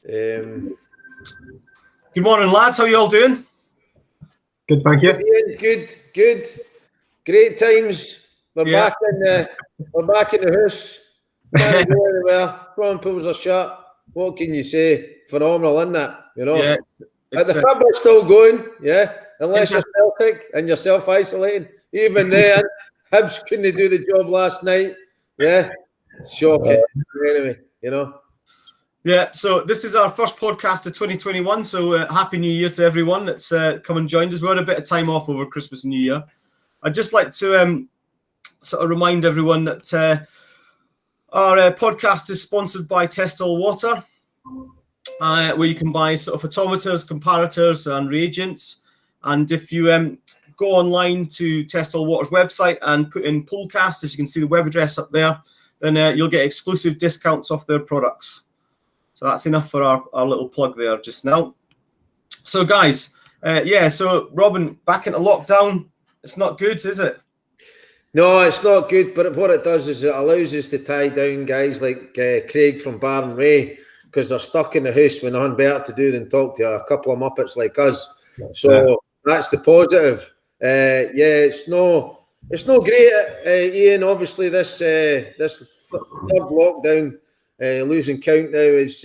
Good morning, lads. How you all doing? Good, thank you. Good. Great times. We're back in the house. Can't go anywhere. Prawn pools are shut. What can you say? Phenomenal, isn't it? You know. Yeah, but the fibre's still going. Yeah, unless you're Celtic and you're self-isolating. Even then, Hibs couldn't do the job last night. Yeah, shocking. Anyway, you know. Yeah, so this is our first podcast of 2021, so Happy New Year to everyone that's come and joined us. We had a bit of time off over Christmas and New Year. I'd just like to sort of remind everyone that our podcast is sponsored by Test All Water, where you can buy sort of photometers, comparators and reagents. And if you go online to Test All Water's website and put in Poolcast, as you can see the web address up there, then you'll get exclusive discounts off their products. So that's enough for our little plug there just now. So guys, so Robin, back into lockdown. It's not good, is it? No, it's not good. But what it does is it allows us to tie down guys like Craig from Barr and Wray, because they're stuck in the house with nothing better to do than talk to a couple of muppets like us. That's the positive. It's no great, Ian. Obviously, this third lockdown. Losing count now is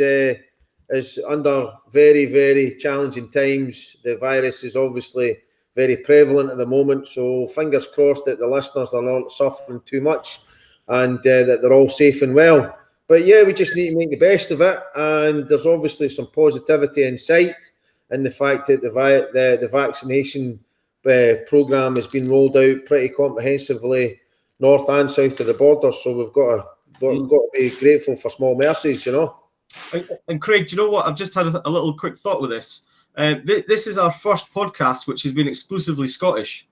under very, very challenging times. The virus is obviously very prevalent at the moment, so fingers crossed that the listeners are not suffering too much and that they're all safe and well. But yeah, we just need to make the best of it, and there's obviously some positivity in sight in the fact that the vaccination programme has been rolled out pretty comprehensively north and south of the border, so we've got to be grateful for small mercies, you know. And Craig, do you know what? I've just had a little quick thought with this. This is our first podcast which has been exclusively Scottish.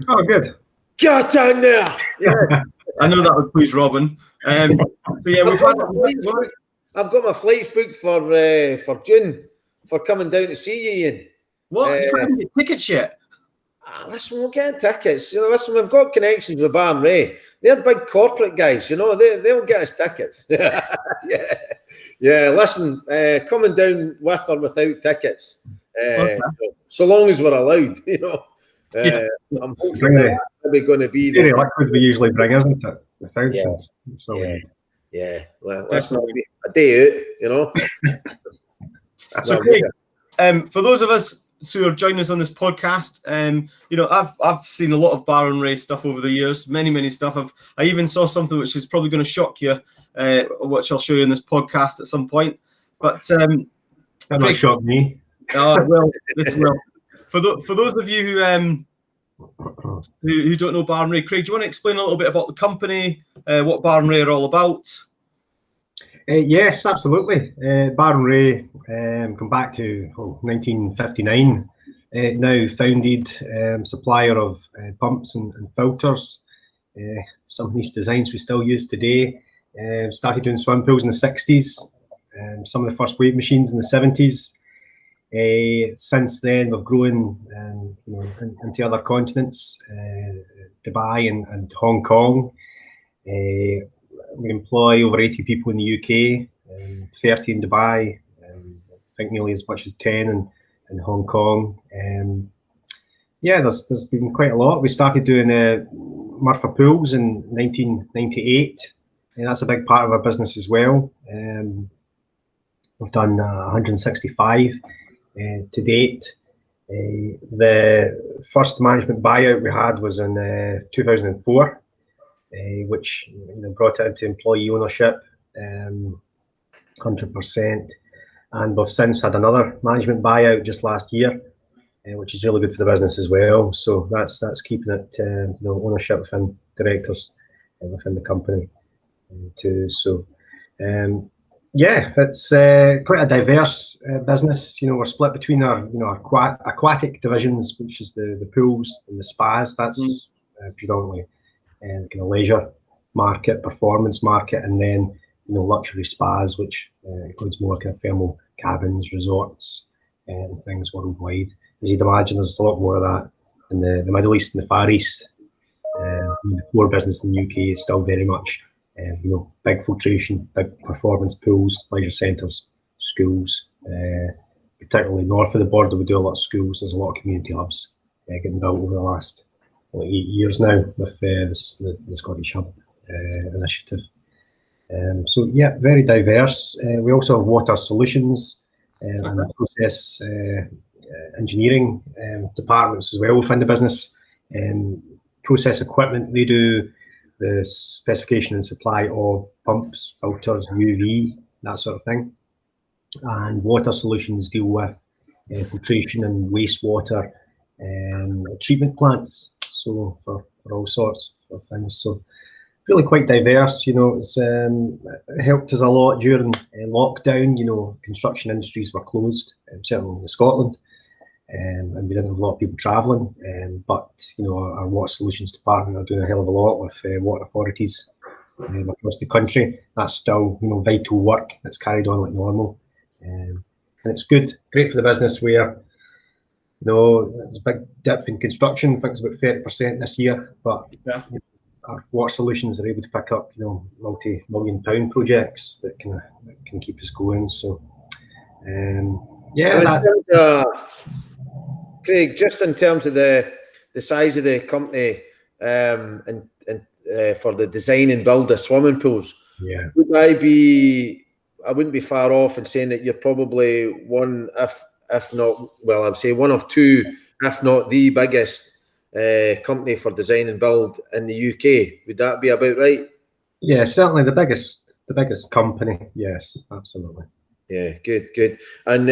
Oh, good. Get in there! Yeah. I know that would please Robin. So yeah, I've got my flights booked for June for coming down to see you, Ian. What? You haven't get tickets yet? Listen, we'll get tickets. You know, listen, we've got connections with Barr and Wray. They're big corporate guys, you know. They'll get us tickets. Yeah. Listen, coming down with or without tickets, so long as we're allowed, you know. I'm hoping that we're going to be there. Liquid we usually bring, isn't it? The fountains. Yeah. Well, that's not a day out, you know. So, Craig, for those of us who are joining us on this podcast, you know, I've seen a lot of Barr and Wray stuff over the years, many stuff. I even saw something which is probably going to shock you, which I'll show you in this podcast at some point. But that might shock me. Oh, well, it will. For those of you who don't know Barr and Wray, Craig, do you want to explain a little bit about the company, what Barr and Wray are all about? Yes, absolutely. Barr and Wray, come back to 1959. Now founded supplier of pumps and filters. Some of these designs we still use today. Started doing swim pools in the 60s. Some of the first wave machines in the 70s. Since then, we've grown into other continents, Dubai and Hong Kong. We employ over 80 people in the UK, 30 in Dubai, I think nearly as much as 10 in Hong Kong. There's been quite a lot. We started doing Murphy Pools in 1998, and that's a big part of our business as well. We've done 165 to date. The first management buyout we had was in 2004. Which brought it into employee ownership, 100%. And we've since had another management buyout just last year, which is really good for the business as well. So that's keeping it, ownership within directors within the company too. So it's quite a diverse business. You know, we're split between our aquatic divisions, which is the pools and the spas. That's predominantly kind of leisure market, performance market, and then luxury spas, which includes more kind of thermal cabins, resorts, and things worldwide. As you'd imagine, there's a lot more of that in the Middle East and the Far East. The core business in the UK is still very much, big filtration, big performance pools, leisure centres. schools, particularly north of the border. We do a lot of schools. There's a lot of community hubs getting built over the last 8 years now with the Scottish Hub initiative. So yeah, very diverse. We also have water solutions and process engineering departments as well within the business. Process equipment, they do the specification and supply of pumps, filters, UV, that sort of thing. And water solutions deal with filtration and wastewater treatment plants, so for all sorts of things. So really quite diverse. It's helped us a lot during lockdown. Construction industries were closed, certainly in Scotland, and we didn't have a lot of people travelling. But our water solutions department are doing a hell of a lot with water authorities across the country. That's still vital work that's carried on like normal, and it's great for the business where there's a big dip in construction. I think it's about 30% this year, but our water solutions are able to pick up multi-million-pound projects that can keep us going. So Craig, just in terms of the size of the company and for the design and build of swimming pools, would I wouldn't be far off in saying that you're probably one, if not, well, I'd say one of two, if not the biggest company for design and build in the UK. Would that be about right? Yeah, certainly the biggest company. Yes, absolutely. Yeah, good. And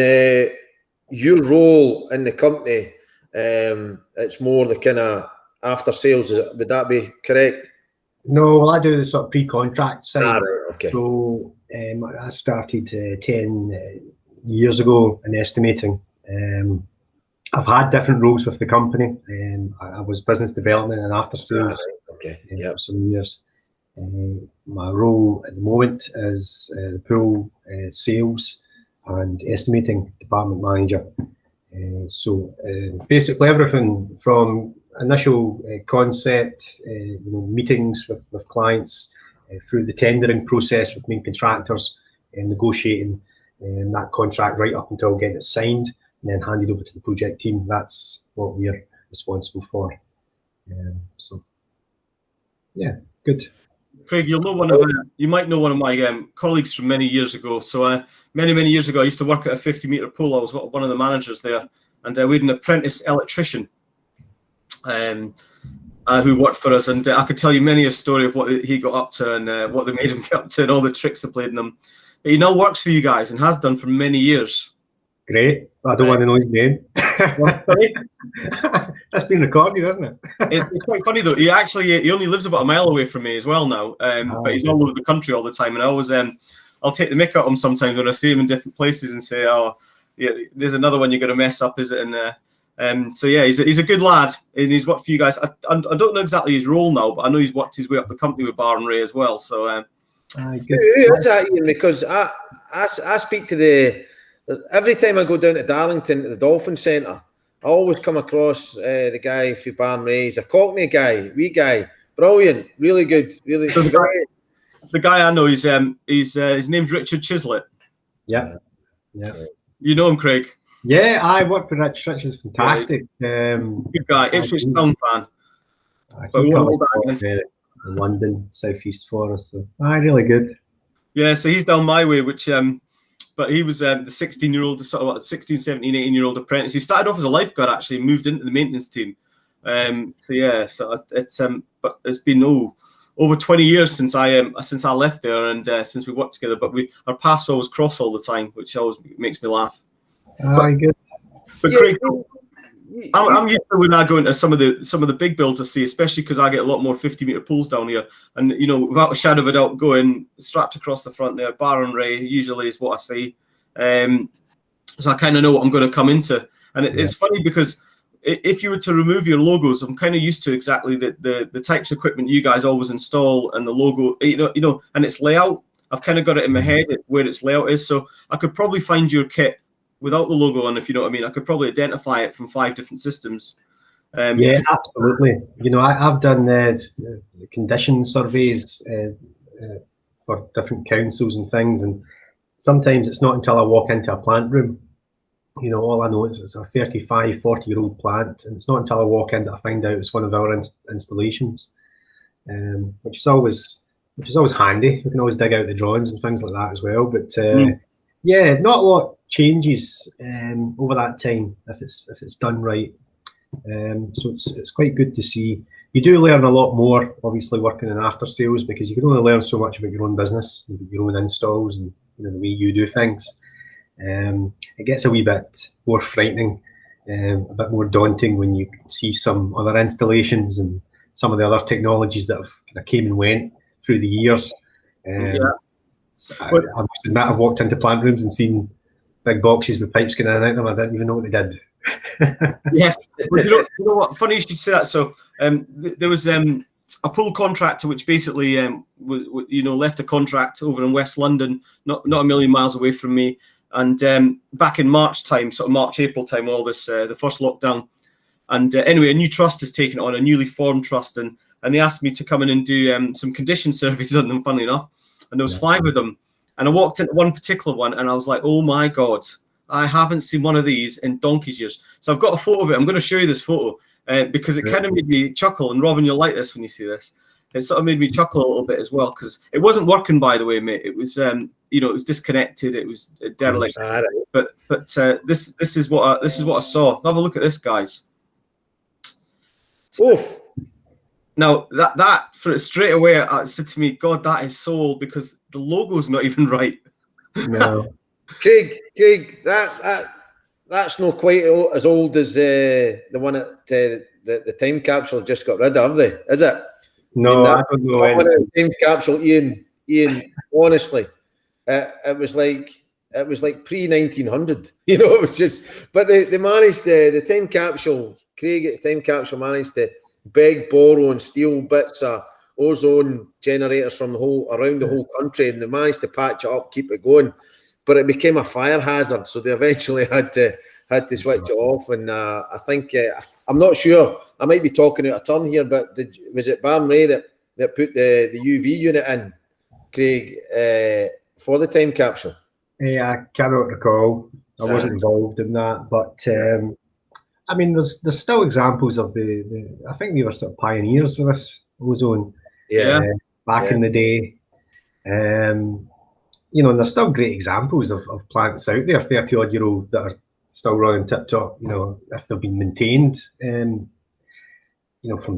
your role in the company, it's more the kind of after sales. Would that be correct? No, well, I do the sort of pre-contract side. Right, okay. So I started 10 years ago in estimating. I've had different roles with the company. I was business development and after sales for some years. My role at the moment is the pool sales and estimating department manager. So basically everything from initial concept, meetings with clients, through the tendering process with main contractors, and negotiating that contract right up until getting it signed and then handed over to the project team. That's what we're responsible for. So yeah, good. Craig, you might know one of my colleagues from many years ago. So many years ago, I used to work at a 50-metre pool. I was one of the managers there, and we had an apprentice electrician who worked for us, and I could tell you many a story of what he got up to and what they made him get up to and all the tricks they played in him. But he now works for you guys and has done for many years. Great. I don't want to know his name. That's been recorded, isn't it? It's quite funny though. He only lives about a mile away from me as well now. But he's all over the country all the time, and I always I'll take the mick out of him sometimes when I see him in different places and say, "Oh, yeah, there's another one you're going to mess up, is it?" And so yeah, he's a good lad, and he's worked for you guys. I don't know exactly his role now, but I know he's worked his way up the company with Barr and Wray as well. So who is that, Ian? Because I speak to every time I go down to Darlington, to the Dolphin Centre, I always come across the guy for Barr and Wray. He's a Cockney guy, wee guy, brilliant, really good, really. So the guy I know, his name's Richard Chislett. Yeah. You know him, Craig? Yeah, I worked with Rich. Rich is fantastic. Good guy, Ipswich Town fan. But in London, southeast for us. So really good. Yeah, so he's down my way, which but he was the 16-year-old, sort of 16, 17, 18-year-old apprentice. He started off as a lifeguard, actually, moved into the maintenance team. So but it's been over 20 years since I left there, and since we worked together. But our paths always cross all the time, which always makes me laugh. Good. But yeah, Craig, I'm used to when I go into some of the big builds I see, especially because I get a lot more 50-metre pools down here, and without a shadow of a doubt, going strapped across the front there, Barr and Wray usually is what I see. So I kind of know what I'm going to come into, and it's funny because if you were to remove your logos, I'm kind of used to exactly the types of equipment you guys always install and the logo, and its layout. I've kind of got it in my head where its layout is, so I could probably find your kit without the logo on, if you know what I mean. I could probably identify it from 5 different systems. Yeah, absolutely. I've done the condition surveys for different councils and things, and sometimes it's not until I walk into a plant room, all I know is it's a 35, 40-year-old plant, and it's not until I walk in that I find out it's one of our installations, which is always handy. We can always dig out the drawings and things like that as well. But yeah, not a lot changes over that time if it's done right. So it's quite good to see. You do learn a lot more, obviously, working in after sales, because you can only learn so much about your own business, your own installs, and the way you do things. It gets a wee bit more frightening, a bit more daunting when you see some other installations and some of the other technologies that have kind of came and went through the years. So I must admit, I've walked into plant rooms and seen big boxes with pipes going in and out of them. I didn't even know what they did. Yes. Well, you know what? Funny you should say that. So there was a pool contractor which basically was left a contract over in West London, not a million miles away from me. And back in March time, sort of March, April time, all this, the first lockdown. And anyway, a new trust has taken it on, a newly formed trust. And they asked me to come in and do some condition surveys on them, funnily enough. And there was 5 of them. And I walked into one particular one and I was like, oh my God, I haven't seen one of these in donkey's years. So I've got a photo of it. I'm going to show you this photo because it kind of made me chuckle. And Robin, you'll like this when you see this. It sort of made me chuckle a little bit as well, because it wasn't working, by the way, mate. It was, it was disconnected. It was derelict. But this is what I saw. Have a look at this, guys. Oof. Now that for straight away, it said to me, God, that is so old because the logo's not even right. No, Craig, that's not quite as old as the one at the time capsule just got rid of, have they? Is it? No, I don't know. The time capsule, Ian. Honestly, it was like pre-1900. It was just. But they managed the time capsule. Craig at the time capsule managed to beg, borrow, and steal bits of ozone generators from around the whole country, and they managed to patch it up, keep it going. But it became a fire hazard, so they eventually had to switch it off. And I think I'm not sure. I might be talking out of turn here, but was it Barr and Wray that put the UV unit in, Craig, for the time capsule? Yeah, I cannot recall. I wasn't involved in that, but I mean, there's still examples of the. I think we were sort of pioneers with this ozone. Back in the day. And there's still great examples of plants out there, 30-odd-year-old, that are still running tip-top, if they've been maintained, from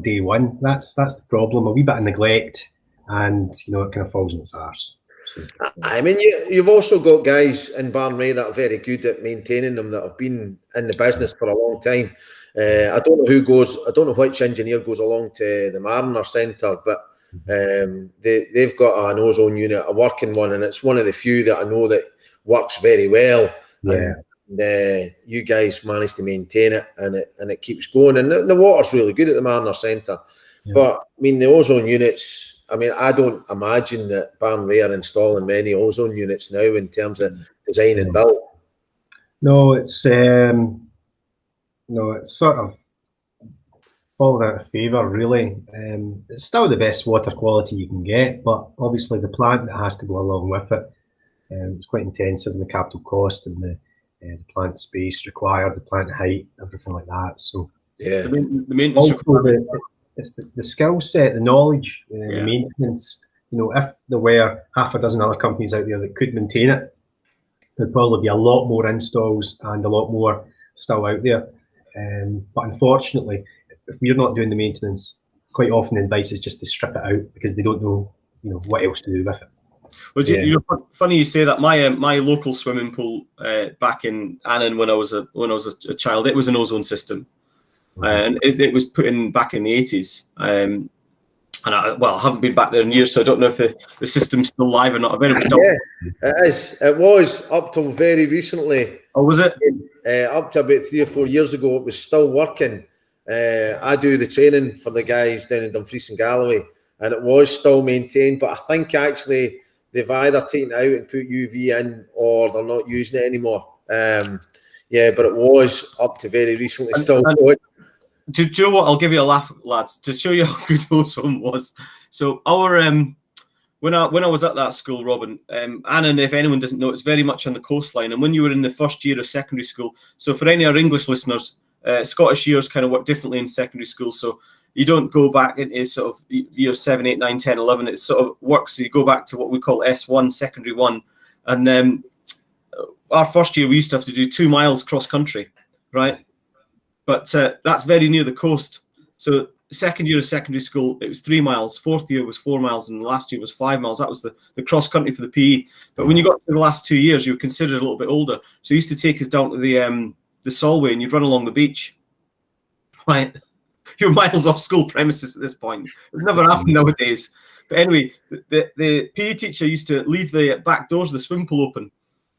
day one. That's the problem, a wee bit of neglect, and, it kind of falls in its arse. So, I mean, you've also got guys in Barr and Wray that are very good at maintaining them, that have been in the business for a long time. I don't know which engineer goes along to the Mariner Centre, but they've got an ozone unit, a working one, and it's one of the few that I know that works very well. Yeah. And you guys manage to maintain it, and it keeps going. And the water's really good at the Mariner Centre. Yeah. But I mean, the ozone units. I mean, I don't imagine that Barr and Wray are installing many ozone units now in terms of design and build. No, it's sort of fallen out of favour, really. It's still the best water quality you can get, but obviously the plant that has to go along with it, it's quite intensive in the capital cost and the plant space required, the plant height, everything like that. So yeah, the maintenance it's the skill set, the knowledge, the maintenance. If there were half a dozen other companies out there that could maintain it, there'd probably be a lot more installs and a lot more still out there. But unfortunately, if we're not doing the maintenance, quite often the advice is just to strip it out because they don't know, what else to do with it. Well, funny you say that. My local swimming pool back in Annan when I was a child, it was an ozone system. And it was put in back in the 80s. And I haven't been back there in years, so I don't know if the system's still live or not. I bet it was done. Yeah, it is. It was up till very recently. Oh, was it? Up to about 3 or 4 years ago, it was still working. I do the training for the guys down in Dumfries and Galloway, and it was still maintained. But I think actually they've either taken it out and put UV in, or they're not using it anymore. But it was up to very recently still going. Do you know what? I'll give you a laugh, lads, to show you how good ozone was. So our when I was at that school, Robin, Annan, if anyone doesn't know, it's very much on the coastline. And when you were in the first year of secondary school, so for any of our English listeners, Scottish years kind of work differently in secondary school. So you don't go back into sort of year 7, 8, 9, 10, 11. It sort of works. So you go back to what we call S1, secondary 1. And our first year, we used to have to do 2 miles cross country, right? But that's very near the coast. So second year of secondary school, it was 3 miles. Fourth year was 4 miles, and the last year was 5 miles. That was the cross country for the PE. But when you got to the last 2 years, you were considered a little bit older. So you used to take us down to the Solway, and you'd run along the beach, right? You're miles off school premises at this point. It never happened nowadays. But anyway, the PE teacher used to leave the back doors of the swimming pool open,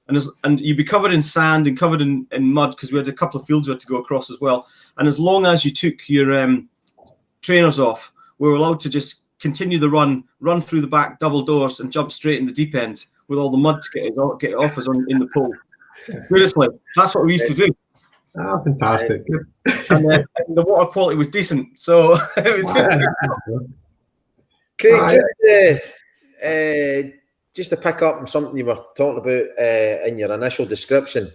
and you'd be covered in sand and covered in mud, because we had a couple of fields we had to go across as well. And as long as you took your trainers off, we were allowed to just continue the run through the back double doors and jump straight in the deep end with all the mud to get off us in the pool. Seriously, that's what we used to do. Oh, fantastic. And the water quality was decent, so it was Craig, just to pick up on something you were talking about in your initial description,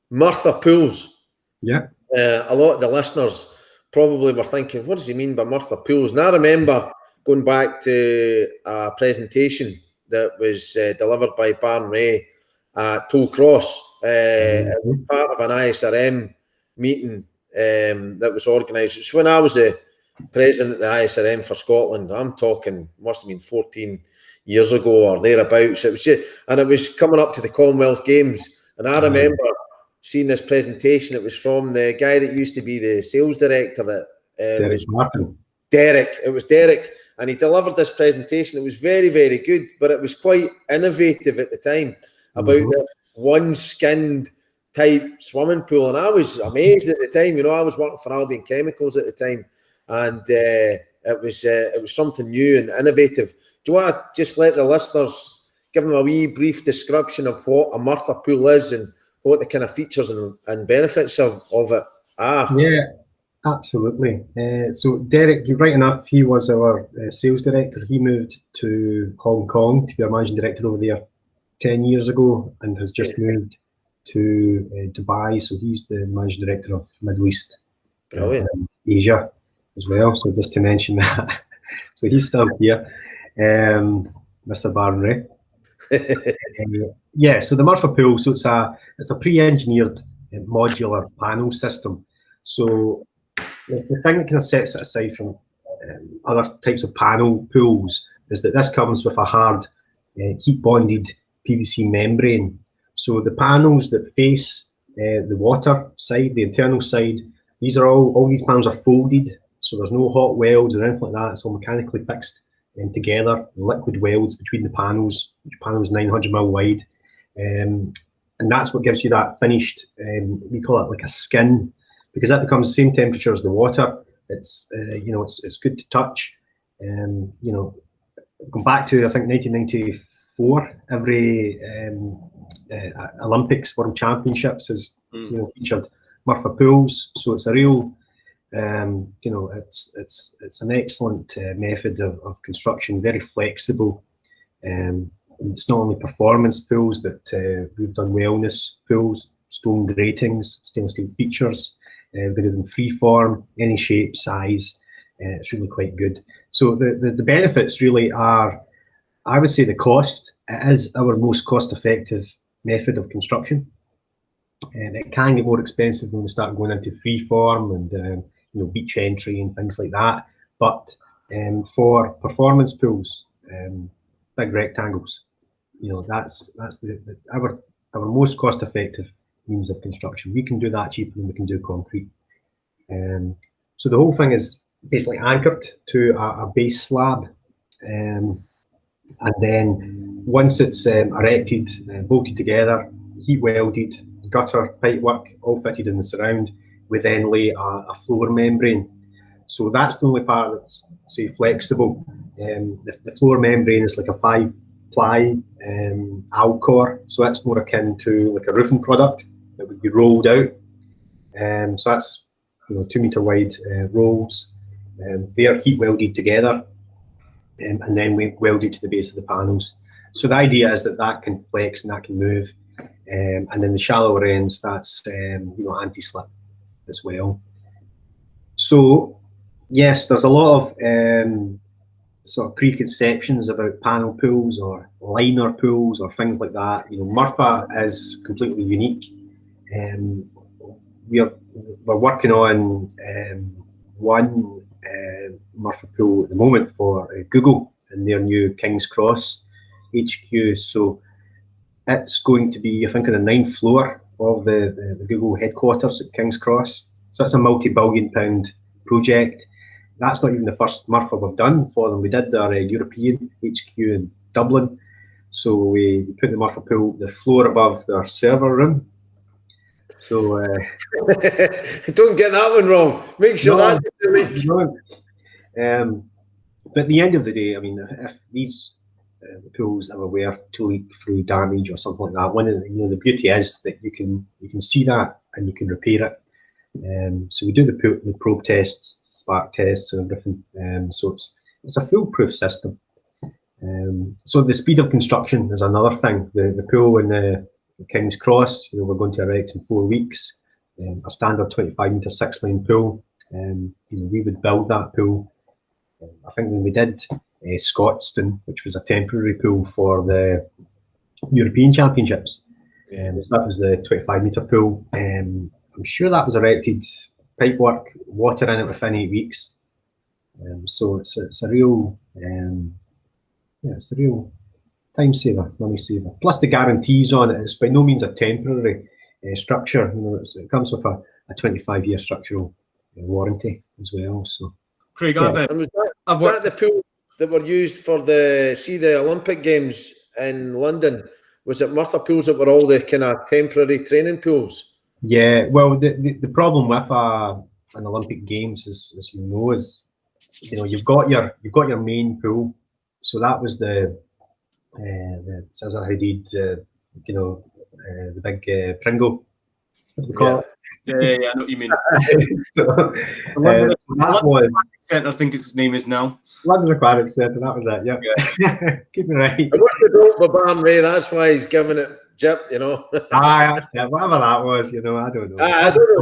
Martha Pools. Yeah. A lot of the listeners probably were thinking, what does he mean by Martha Pools? And I remember going back to a presentation that was delivered by Barr and Wray at Poolcast. It was part of an ISRM meeting that was organised. It's when I was the president of the ISRM for Scotland. I'm talking, must have been 14 years ago or thereabouts. It was coming up to the Commonwealth Games. And I remember seeing this presentation. It was from the guy that used to be the sales director Derek Martin. It was Derek. And he delivered this presentation. It was very, very good, but it was quite innovative at the time about this one-skinned type swimming pool. And I was amazed at the time. You know, I was working for Albion Chemicals at the time, and it was something new and innovative. Do you want to just let the listeners give them a wee brief description of what a Martha pool is and what the kind of features and benefits of it are? Yeah, absolutely. So Derek, you're right enough. He was our sales director. He moved to Hong Kong to be our managing director over there 10 years ago, and has just moved to Dubai. So he's the managing director of Middle East, Asia as well. So just to mention that. So he's still here, Mr. Barr and Wray. So the Martha pool. So it's a pre-engineered modular panel system. So the thing that kind of sets it aside from other types of panel pools is that this comes with a hard heat-bonded PVC membrane. So the panels that face the water side, the internal side, these are all these panels are folded. So there's no hot welds or anything like that. It's all mechanically fixed together, liquid welds between the panels. Each panel is 900 mil wide. And that's what gives you that finished, we call it like a skin, because that becomes the same temperature as the water. It's it's good to touch. Going back to, I think, 1994, every Olympics, World Championships has featured Martha pools. So it's a real, it's an excellent method of construction, very flexible. It's not only performance pools, but we've done wellness pools, stone gratings, stainless steel features. We do them free form, any shape, size. It's really quite good. So the benefits really are, I would say, the cost. It is our most cost-effective method of construction. It can get more expensive when we start going into free form and beach entry and things like that. But for performance pools, big rectangles, that's our most cost-effective means of construction. We can do that cheaper than we can do concrete. So the whole thing is basically anchored to a base slab, and then once it's erected, bolted together, heat welded, gutter, pipe work, all fitted in the surround, we then lay a floor membrane. So that's the only part that's, say, flexible. The floor membrane is like a 5-ply Alcor, so that's more akin to like a roofing product that would be rolled out. So that's 2 meter wide rolls. They are heat welded together. and then we welded to the base of the panels. So the idea is that can flex and that can move, and then the shallower ends, that's anti-slip as well. So yes, there's a lot of sort of preconceptions about panel pools or liner pools or things like that. Murpha is completely unique. We're working on one Murpha pool at the moment for Google and their new King's Cross HQ. So it's going to be, I think, on the 9th floor of the Google headquarters at King's Cross. So it's a multi-billion-pound project. That's not even the first Murpha we've done for them. We did their European HQ in Dublin. So we put the Murpha pool the floor above their server room. So don't get that one wrong. Make sure that's the leak. But at the end of the day, I mean, if these pools ever were to leak through damage or something like that, one of the beauty is that you can see that and you can repair it. So we do the probe tests, spark tests, and everything. So it's a foolproof system. So the speed of construction is another thing. The pool in the King's Cross, we're going to erect in 4 weeks. A standard 25-metre 6-lane pool. We would build that pool. I think when we did Scotstoun, which was a temporary pool for the European Championships, that was the 25-metre pool. I'm sure that was erected, pipework, water in it within 8 weeks. So it's a real, it's a real time saver, money saver. Plus the guarantees on it is by no means a temporary structure. It comes with a 25-year structural warranty as well. So, Craig, was that the pool that were used for the Olympic Games in London? Was it Murpha pools that were all the kind of temporary training pools? Yeah, well, the problem with an Olympic Games is, as you know, is you've got your main pool. So that was the Zaza Hadid, the big Pringle. What do we call it? Yeah, I know what you mean. That was Centre, I think his name is now. London Aquatic Centre. That was it. Yeah. Keep me right. It was the goal for Barr and Wray. That's why he's giving it jip. That's it. Whatever that was. I don't know. I don't know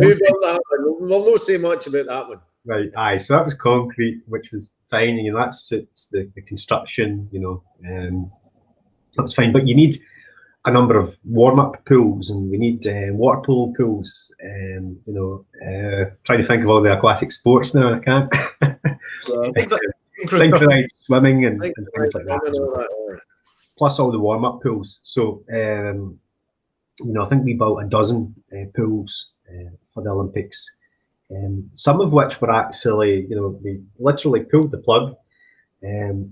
who built that one. We'll not say much about that one. Right. Aye. So that was concrete, which was fine. That suits the construction. That was fine. But you need a number of warm-up pools, and we need water polo pools. Trying to think of all the aquatic sports now. I can't. Synchronized swimming and things like that. Plus all the warm-up pools. So, I think we built a dozen pools for the Olympics. Some of which were actually, we literally pulled the plug,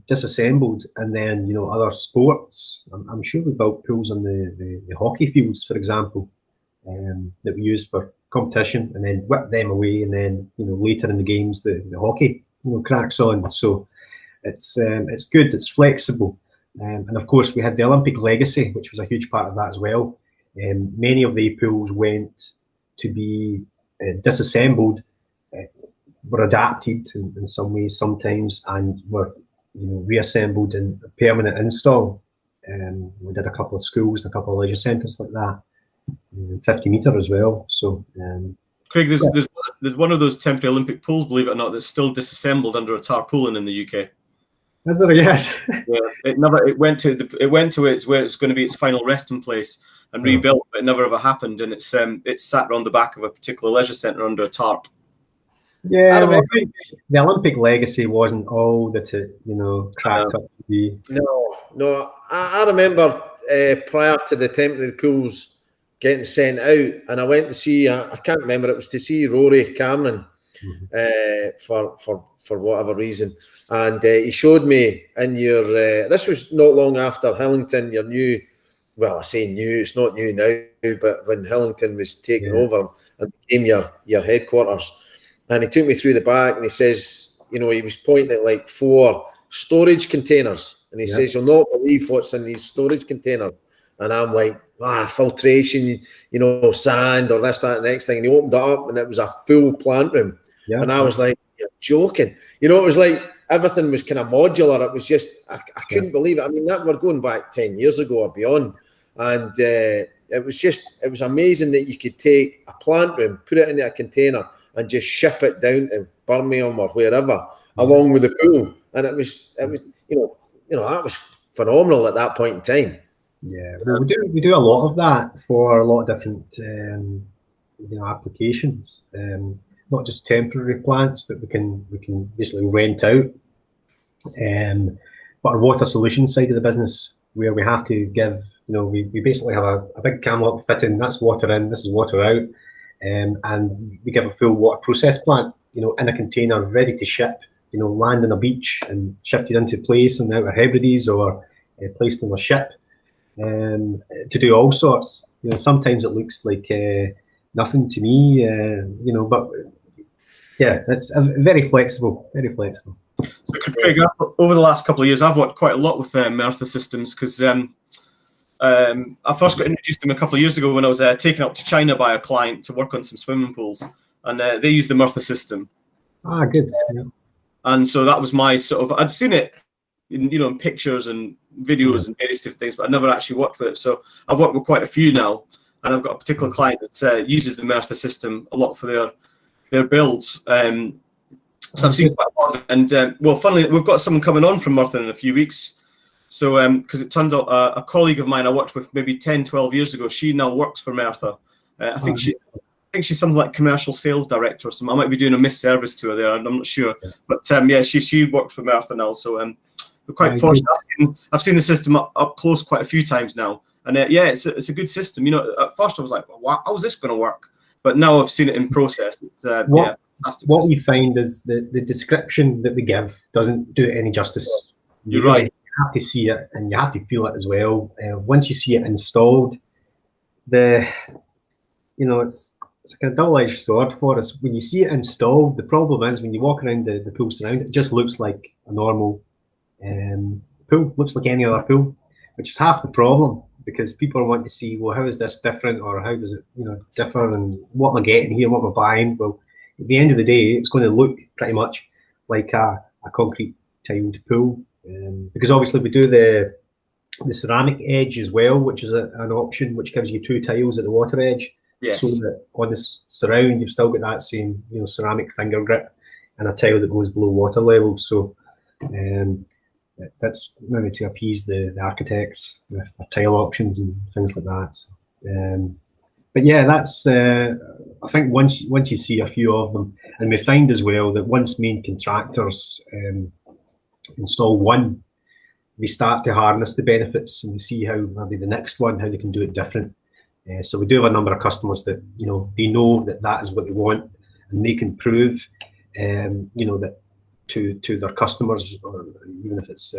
disassembled, and then, other sports. I'm sure we built pools on the hockey fields, for example, that we used for competition, and then whipped them away, and then, later in the games, the hockey, cracks on. So it's good, it's flexible. And of course, we had the Olympic legacy, which was a huge part of that as well. Many of the pools went to be disassembled, were adapted in some ways sometimes, and were reassembled in a permanent install. We did a couple of schools and a couple of leisure centres like that, 50 metre as well. So, Craig, there's one of those temporary Olympic pools, believe it or not, that's still disassembled under a tarpaulin in the UK. Is there? Yes. Yeah, it went to where it's going to be its final resting place and rebuilt, but it never ever happened, and it's sat around the back of a particular leisure centre under a tarp. Yeah, the Olympic legacy wasn't all that it cracked up to be. No. I remember prior to the temporary pools getting sent out, and I went to see. I can't remember. It was to see Rory Cameron for whatever reason, and he showed me in your. This was not long after Hillington, your new. Well, I say new. It's not new now, but when Hillington was taken over and became your headquarters. And he took me through the back, and he says, he was pointing at like 4 storage containers, and he says, "You'll not believe what's in these storage containers." And I'm like, filtration, sand or this, that, and the next thing. And he opened it up, and it was a full plant room. Yeah. And I was like, "You're joking?" It was like everything was kind of modular. It was just, I couldn't believe it. I mean, that we're going back 10 years ago or beyond. And it was amazing that you could take a plant room, put it into a container and just ship it down to Birmingham or wherever, along with the pool. And it was that was phenomenal at that point in time. Yeah, well, we do a lot of that for a lot of different applications. Not just temporary plants that we can basically rent out, but our water solutions side of the business, where we have to give, we basically have a big camlock fitting. That's water in, this is water out, and we give a full water process plant, in a container ready to ship. Land on a beach and shifted into place in Outer Hebrides or placed on a ship. To do all sorts. Sometimes it looks like nothing to me, but yeah, it's very flexible, very flexible. So, Craig, over the last couple of years, I've worked quite a lot with Merthyr Systems because I first got introduced to them a couple of years ago when I was taken up to China by a client to work on some swimming pools, and they used the Merthyr system. Ah, good. Yeah. And so that was my sort of, I'd seen it in pictures and videos and various different things, but I never actually worked with it. So I've worked with quite a few now, and I've got a particular client that uses the Merthyr system a lot for their builds. So I've seen quite a lot of it. And well, funnily, we've got someone coming on from Merthyr in a few weeks. So because it turns out a colleague of mine I worked with maybe 10, 12 years ago, she now works for Merthyr. I think she's something like commercial sales director or something. I might be doing a misservice to her there, and I'm not sure. But yeah, she works for Merthyr now. So we're quite fortunate. I've seen the system up close quite a few times now, and yeah, it's a good system. At first I was like, well, how's this going to work? But now I've seen it in process. It's fantastic. What we find is the description that we give doesn't do it any justice. You're right. You have to see it and you have to feel it as well. Once you see it installed, it's a kind of double-edged sword for us. When you see it installed, the problem is when you walk around the pool surround, it just looks like a normal pool, looks like any other pool, which is half the problem, because people want to see, well, how is this different, or how does it differ, and what am I getting here, what am I buying? Well, at the end of the day, it's going to look pretty much like a concrete tiled pool, because obviously we do the ceramic edge as well, which is an option which gives you 2 tiles at the water edge. Yes. So that on the surround, you've still got that same ceramic finger grip and a tile that goes below water level. So that's maybe to appease the architects with their tile options and things like that. So, but yeah, that's I think once you see a few of them, and we find as well that once main contractors install one, they start to harness the benefits and they see how maybe the next one, how they can do it different. So we do have a number of customers that they know that is what they want, and they can prove that to their customers, or even if it's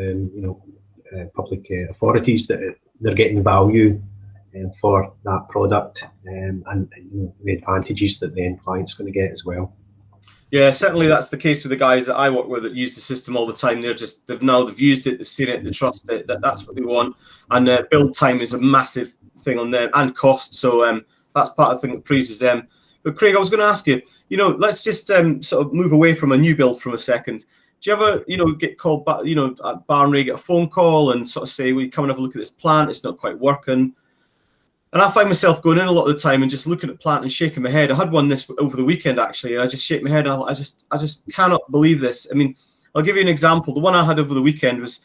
public authorities, that they're getting value for that product, and the advantages that the end client's going to get as well. Yeah, certainly that's the case with the guys that I work with that use the system all the time. They've used it, they've seen it, they trust it, that's what they want. And build time is a massive thing on them, and cost. So that's part of the thing that pleases them. But Craig, I was going to ask you, let's just sort of move away from a new build for a second. Do you ever, get called back, at Barr and Wray, get a phone call and sort of say, well, come and have a look at this plant, it's not quite working? And I find myself going in a lot of the time and just looking at the plant and shaking my head. I had one this over the weekend, actually, and I just shake my head. I just cannot believe this. I mean, I'll give you an example. The one I had over the weekend was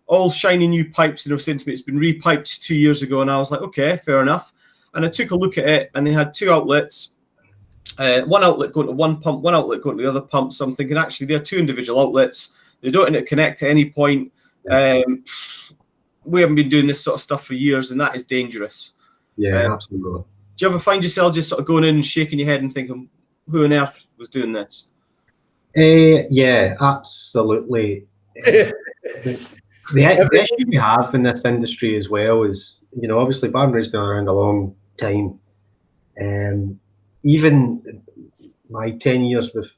all shiny new pipes, saying to me it's been repiped 2 years ago, and I was like, okay, fair enough. And I took a look at it, and they had 2 outlets, one outlet going to one pump, one outlet going to the other pump. So I'm thinking, actually, they're 2 individual outlets. They don't interconnect at any point. We haven't been doing this sort of stuff for years, and that is dangerous. Yeah, absolutely. Do you ever find yourself just sort of going in and shaking your head and thinking, who on earth was doing this? Yeah, absolutely. The issue we have in this industry as well is, obviously Barr and Wray's been around a long time. Even my 10 years with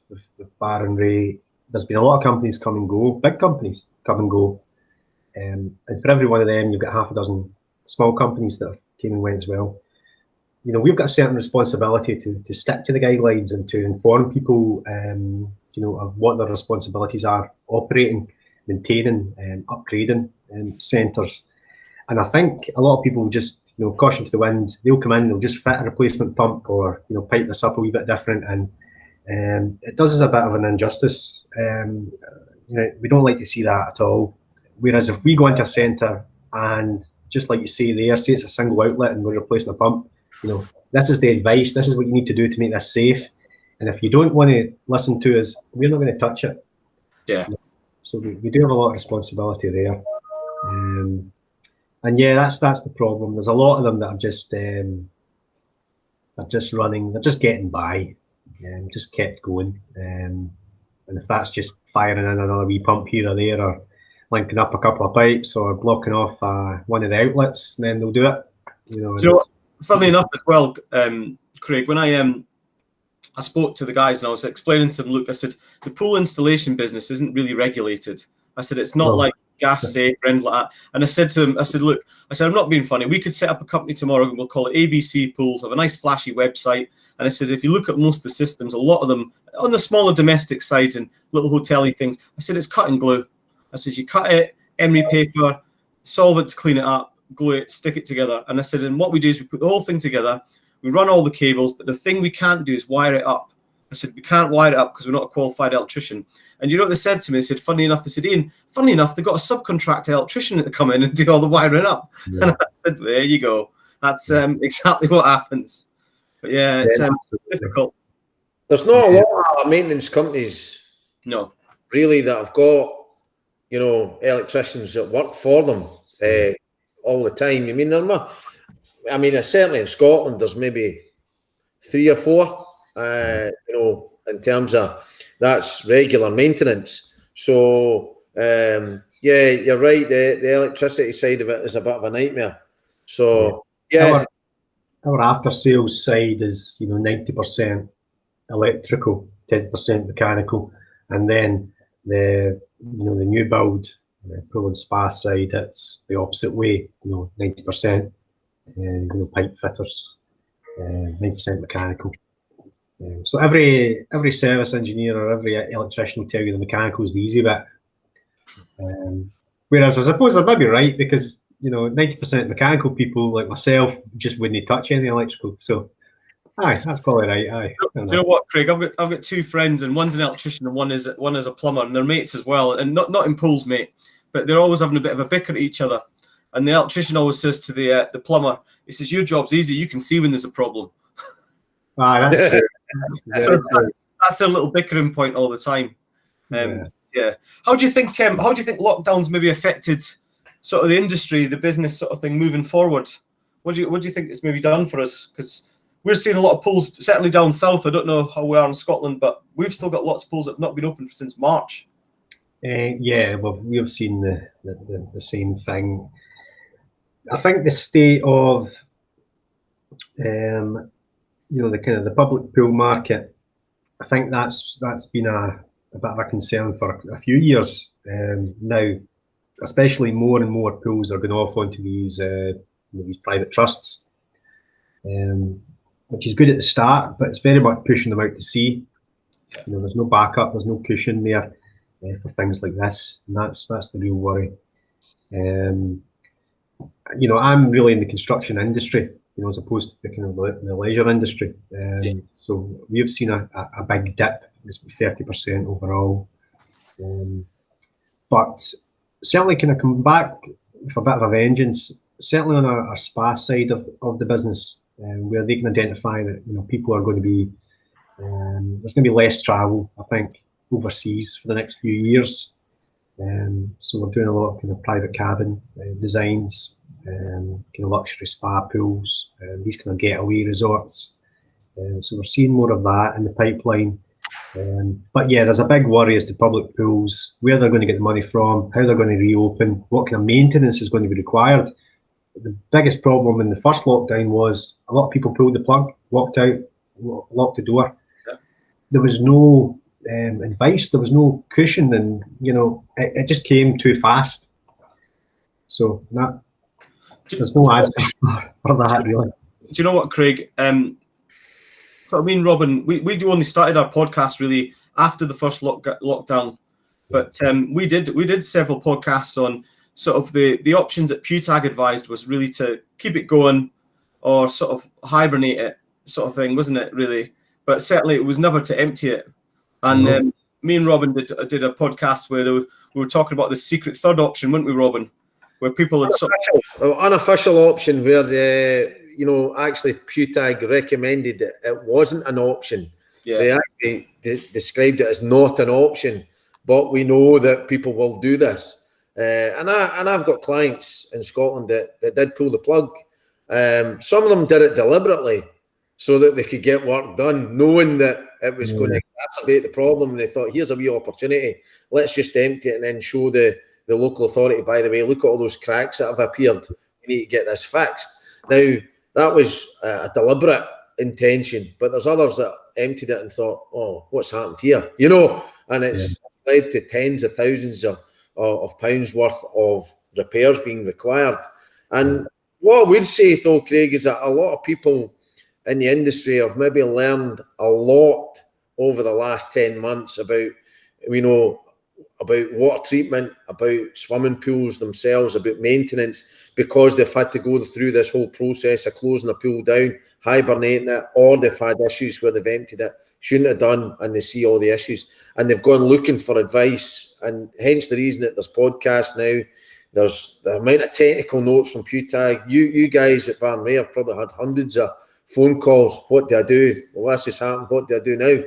Barr and Wray, there's been a lot of companies come and go, big companies come and go. And for every one of them, you've got half a dozen small companies that came and went as well. We've got a certain responsibility to stick to the guidelines and to inform people, of what their responsibilities are, operating, maintaining, upgrading centres. And I think a lot of people just, caution to the wind, they'll come in, they'll just fit a replacement pump or, pipe this up a wee bit different. And it does us a bit of an injustice. We don't like to see that at all. Whereas if we go into a centre and, just like you say there, say it's a single outlet and we're replacing a pump, this is the advice, this is what you need to do to make this safe. And if you don't want to listen to us, we're not going to touch it. Yeah. So we do have a lot of responsibility there. And yeah, that's the problem. There's a lot of them that are just running, they're just getting by, and just kept going. And if that's just firing in another wee pump here or there, or linking up a couple of pipes, or blocking off one of the outlets, then they'll do it. Funnily enough as well, Craig, when I spoke to the guys and I was explaining to them, look, I said, the pool installation business isn't really regulated. I said, it's not like gas safe or anything like that. And I said to them, I said, look, I'm not being funny. We could set up a company tomorrow and we'll call it ABC Pools, have a nice flashy website. And I said, if you look at most of the systems, a lot of them on the smaller domestic sides and little hotel-y things, I said, it's cut and glue. I said, you cut it, emery paper, solvent to clean it up, glue it, stick it together. And I said, and what we do is we put the whole thing together, we run all the cables, but the thing we can't do is wire it up. I said, we can't wire it up because we're not a qualified electrician. And you know what they said to me? They said, funny enough, they said, Ian, funny enough, they've got a subcontractor electrician to come in and do all the wiring up. Yeah. And I said, there you go. That's exactly what happens. But yeah, it's difficult. There's not a lot of maintenance companies, really, that have got, electricians that work for them all the time. Certainly in Scotland, there's maybe 3 or 4, in terms of that's regular maintenance. So, you're right. The electricity side of it is a bit of a nightmare. So, Our after sales side is, 90% electrical, 10% mechanical, and then the new build, pool and spa side, it's the opposite way. 90%, pipe fitters, 90% mechanical. So every service engineer or every electrician will tell you the mechanical is the easy bit. Whereas I suppose I might be right, because 90% mechanical people like myself just wouldn't touch any electrical. So, that's probably right. Do you know what, Craig? I've got 2 friends, and one's an electrician and one is a plumber, and they're mates as well, and not in pools, mate, but they're always having a bit of a bicker at each other. And the electrician always says to the plumber, he says, "Your job's easy. You can see when there's a problem." That's true. That's their little bickering point all the time. Yeah. How do you think lockdowns maybe affected sort of the industry, the business sort of thing moving forward? What do you think it's maybe done for us? Because we're seeing a lot of pools, certainly down south. I don't know how we are in Scotland, but we've still got lots of pools that have not been open since March. Well, we've seen the same thing. I think the state of the public pool market, I think that's been a bit of a concern for a few years now. Especially more and more pools are going off onto these private trusts, which is good at the start, but it's very much pushing them out to sea. There's no backup, there's no cushion there for things like this, and that's the real worry. I'm really in the construction industry, as opposed to the leisure industry. So we've seen a big dip. It's 30% overall, but certainly kind of come back with a bit of a vengeance. Certainly on our spa side of the business, where they can identify that people are going to be there's going to be less travel, I think, overseas for the next few years. So we're doing a lot of kind of private cabin designs, kind of luxury spa pools, these kind of getaway resorts. So we're seeing more of that in the pipeline. But yeah, there's a big worry as to public pools, where they're going to get the money from, how they're going to reopen, what kind of maintenance is going to be required. The biggest problem in the first lockdown was a lot of people pulled the plug, walked out, locked the door. There was no advice, there was no cushion, and it just came too fast. So there's no answer for that, really. Do you know what, Craig? So Robin, we only started our podcast really after the first lockdown. But we did several podcasts on sort of the options that Pewtag advised was really to keep it going or sort of hibernate it, sort of thing, wasn't it, really? But certainly it was never to empty it. And me and Robin did a podcast where we were talking about the secret third option, weren't we, Robin? Where people had unofficial option where actually Pewtag recommended it wasn't an option. Yeah. They actually described it as not an option, but we know that people will do this. And I've got clients in Scotland that did pull the plug. Some of them did it deliberately so that they could get work done, knowing that it was going to exacerbate the problem. And they thought, here's a wee opportunity. Let's just empty it and then show the local authority, by the way, look at all those cracks that have appeared. We need to get this fixed. Now, that was a deliberate intention, but there's others that emptied it and thought, oh, what's happened here? And it's led to tens of thousands of pounds worth of repairs being required. And what I would say, though, Craig, is that a lot of people in the industry have maybe learned a lot over the last 10 months about water treatment, about swimming pools themselves, about maintenance, because they've had to go through this whole process of closing a pool down, hibernating it, or they've had issues where they've emptied it, shouldn't have done, and they see all the issues. And they've gone looking for advice, and hence the reason that there's podcasts now. There's the amount of technical notes from Pewtag. You guys at Barr and Wray have probably had hundreds of phone calls. What do I do? Well, this has happened. What do I do now?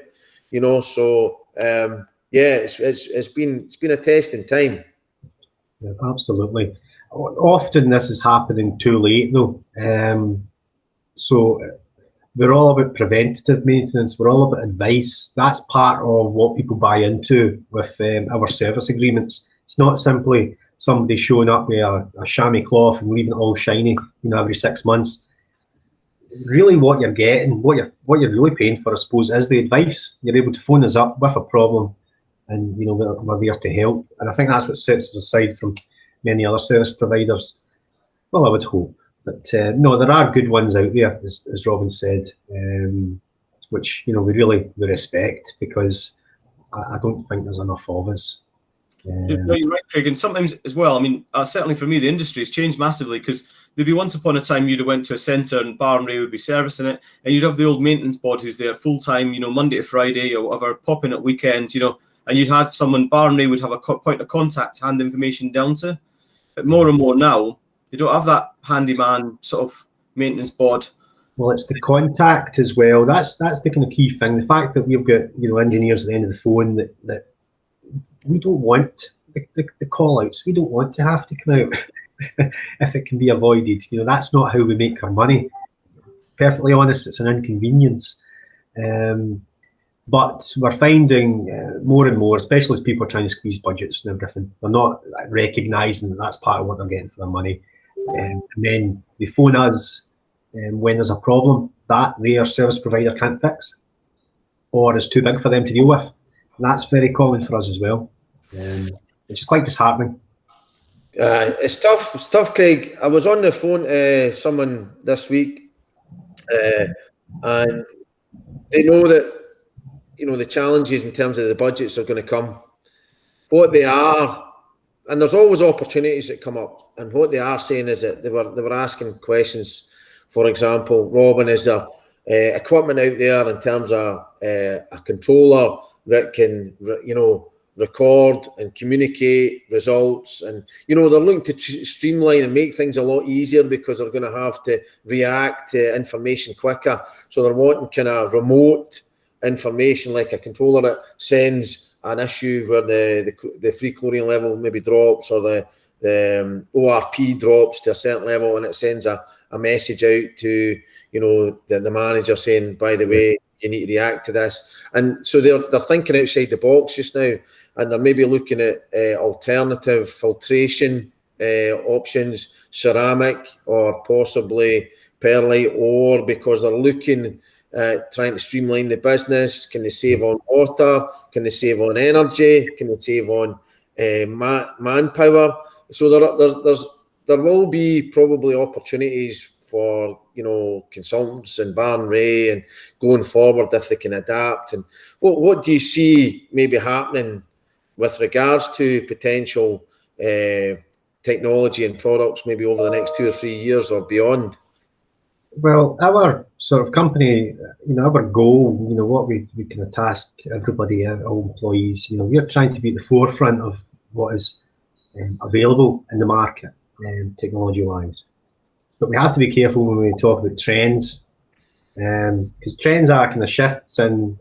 It's been a testing time. Yeah, absolutely. Often this is happening too late, though. So we're all about preventative maintenance. We're all about advice. That's part of what people buy into with our service agreements. It's not simply somebody showing up with a chamois cloth and leaving it all shiny, every 6 months. Really, what you're getting, what you're really paying for, I suppose, is the advice. You're able to phone us up with a problem, and we're there to help. And I think that's what sets us aside from many other service providers. Well, I would hope, but no, there are good ones out there, as Robin said, which we respect, because I don't think there's enough of us. No, you're right, Craig. And sometimes as well, I mean, certainly for me, the industry has changed massively, because there'd be once upon a time you'd have went to a centre and Barr and Wray would be servicing it, and you'd have the old maintenance bod who's there full time, Monday to Friday or whatever, popping at weekends, and you'd have someone, Barr and Wray would have a point of contact to hand information down to. But more and more now, you don't have that handyman sort of maintenance bod. Well, it's the contact as well. That's the kind of key thing. The fact that we've got engineers at the end of the phone that we don't want the call outs. We don't want to have to come out if it can be avoided. That's not how we make our money. Perfectly honest, it's an inconvenience. But we're finding more and more, especially as people are trying to squeeze budgets and everything, they're not recognising that that's part of what they're getting for their money. And then they phone us when there's a problem that their service provider can't fix, or is too big for them to deal with. And that's very common for us as well, which is quite disheartening. It's tough, Craig. I was on the phone to someone this week, and they know that the challenges in terms of the budgets are going to come. What they are, and there's always opportunities that come up, and what they are saying is that they were asking questions. For example, Robin, is there equipment out there in terms of a controller that can record and communicate results, and they're looking to streamline and make things a lot easier, because they're going to have to react to information quicker. So they're wanting kind of remote information, like a controller that sends an issue where the free chlorine level maybe drops, or the ORP drops to a certain level, and it sends a message out to the manager saying, by the way, you need to react to this. And so they're thinking outside the box just now, and they're maybe looking at alternative filtration options, ceramic or possibly perlite ore, because they're looking at trying to streamline the business. Can they save on water? Can they save on energy? Can they save on manpower? So there will be probably opportunities for consultants and Barr and Wray and going forward if they can adapt? And what do you see maybe happening with regards to potential technology and products maybe over the next 2 or 3 years or beyond? Well, our sort of company, our goal, what we kind of task everybody, all employees, we're trying to be at the forefront of what is available in the market, technology-wise. But we have to be careful when we talk about trends, because trends are kind of shifts in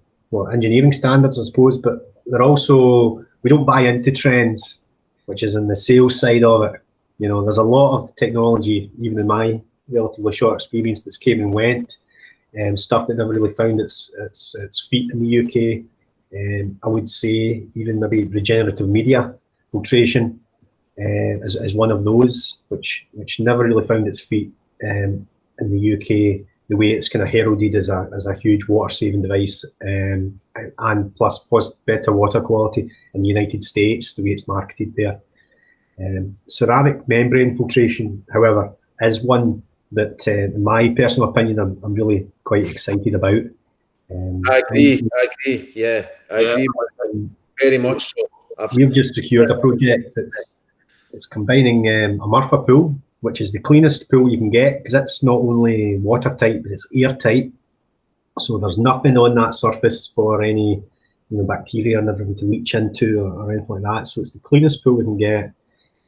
engineering standards, I suppose, but they're also, we don't buy into trends, which is in the sales side of it. There's a lot of technology, even in my relatively short experience, that's came and went, stuff that never really found its feet in the UK. I would say even maybe regenerative media filtration is one of those, which never really found its feet in the UK, the way it's kind of heralded as a huge water saving device, and plus better water quality in the United States, the way it's marketed there. Ceramic membrane filtration, however, is one that, in my personal opinion, I'm really quite excited about. I agree. Yeah, I agree very much so. We've just secured a project it's combining a Murphy pool, which is the cleanest pool you can get, because it's not only watertight, but it's airtight. So there's nothing on that surface for any bacteria and everything to leach into or anything like that. So it's the cleanest pool we can get,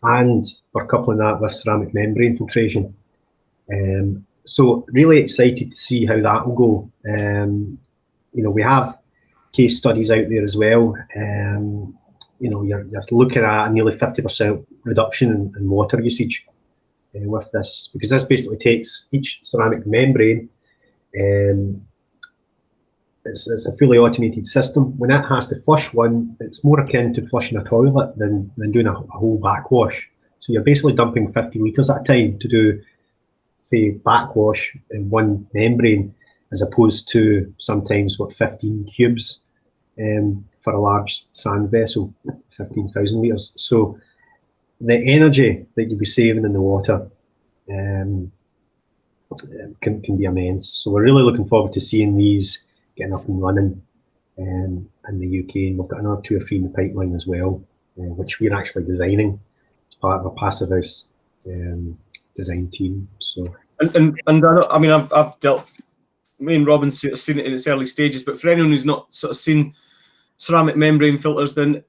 and we're coupling that with ceramic membrane filtration. So really excited to see how that will go. We have case studies out there as well. You're looking at a nearly 50% reduction in water usage with this, because this basically takes each ceramic membrane. It's a fully automated system. When it has to flush one, it's more akin to flushing a toilet than doing a whole backwash. So you're basically dumping 50 litres at a time to do, say, backwash in one membrane, as opposed to sometimes 15 cubes for a large sand vessel, 15,000 litres. So the energy that you'll be saving in the water can be immense. So we're really looking forward to seeing these getting up and running in the UK, and we've got another 2 or 3 in the pipeline as well, which we're actually designing as part of a passive house design team. So and I mean, I've dealt. Me and Robin's sort of seen it in its early stages, but for anyone who's not sort of seen ceramic membrane filters, then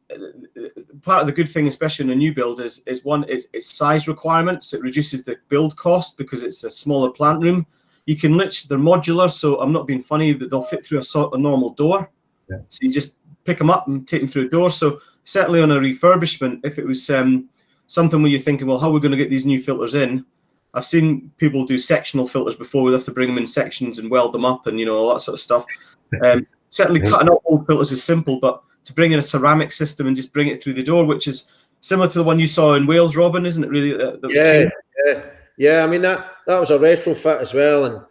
part of the good thing, especially in a new build, is one, it's size requirements. It reduces the build cost because it's a smaller plant room. You can they're modular, so I'm not being funny, but they'll fit through a normal door. Yeah. So you just pick them up and take them through a door. So certainly on a refurbishment, if it was something where you're thinking, well, how are we going to get these new filters in? I've seen people do sectional filters before. We have to bring them in sections and weld them up and all that sort of stuff. Certainly cutting out old filters is simple, but to bring in a ceramic system and just bring it through the door, which is similar to the one you saw in Wales, Robin, isn't it? Really? Yeah. I mean that was a retrofit as well, and I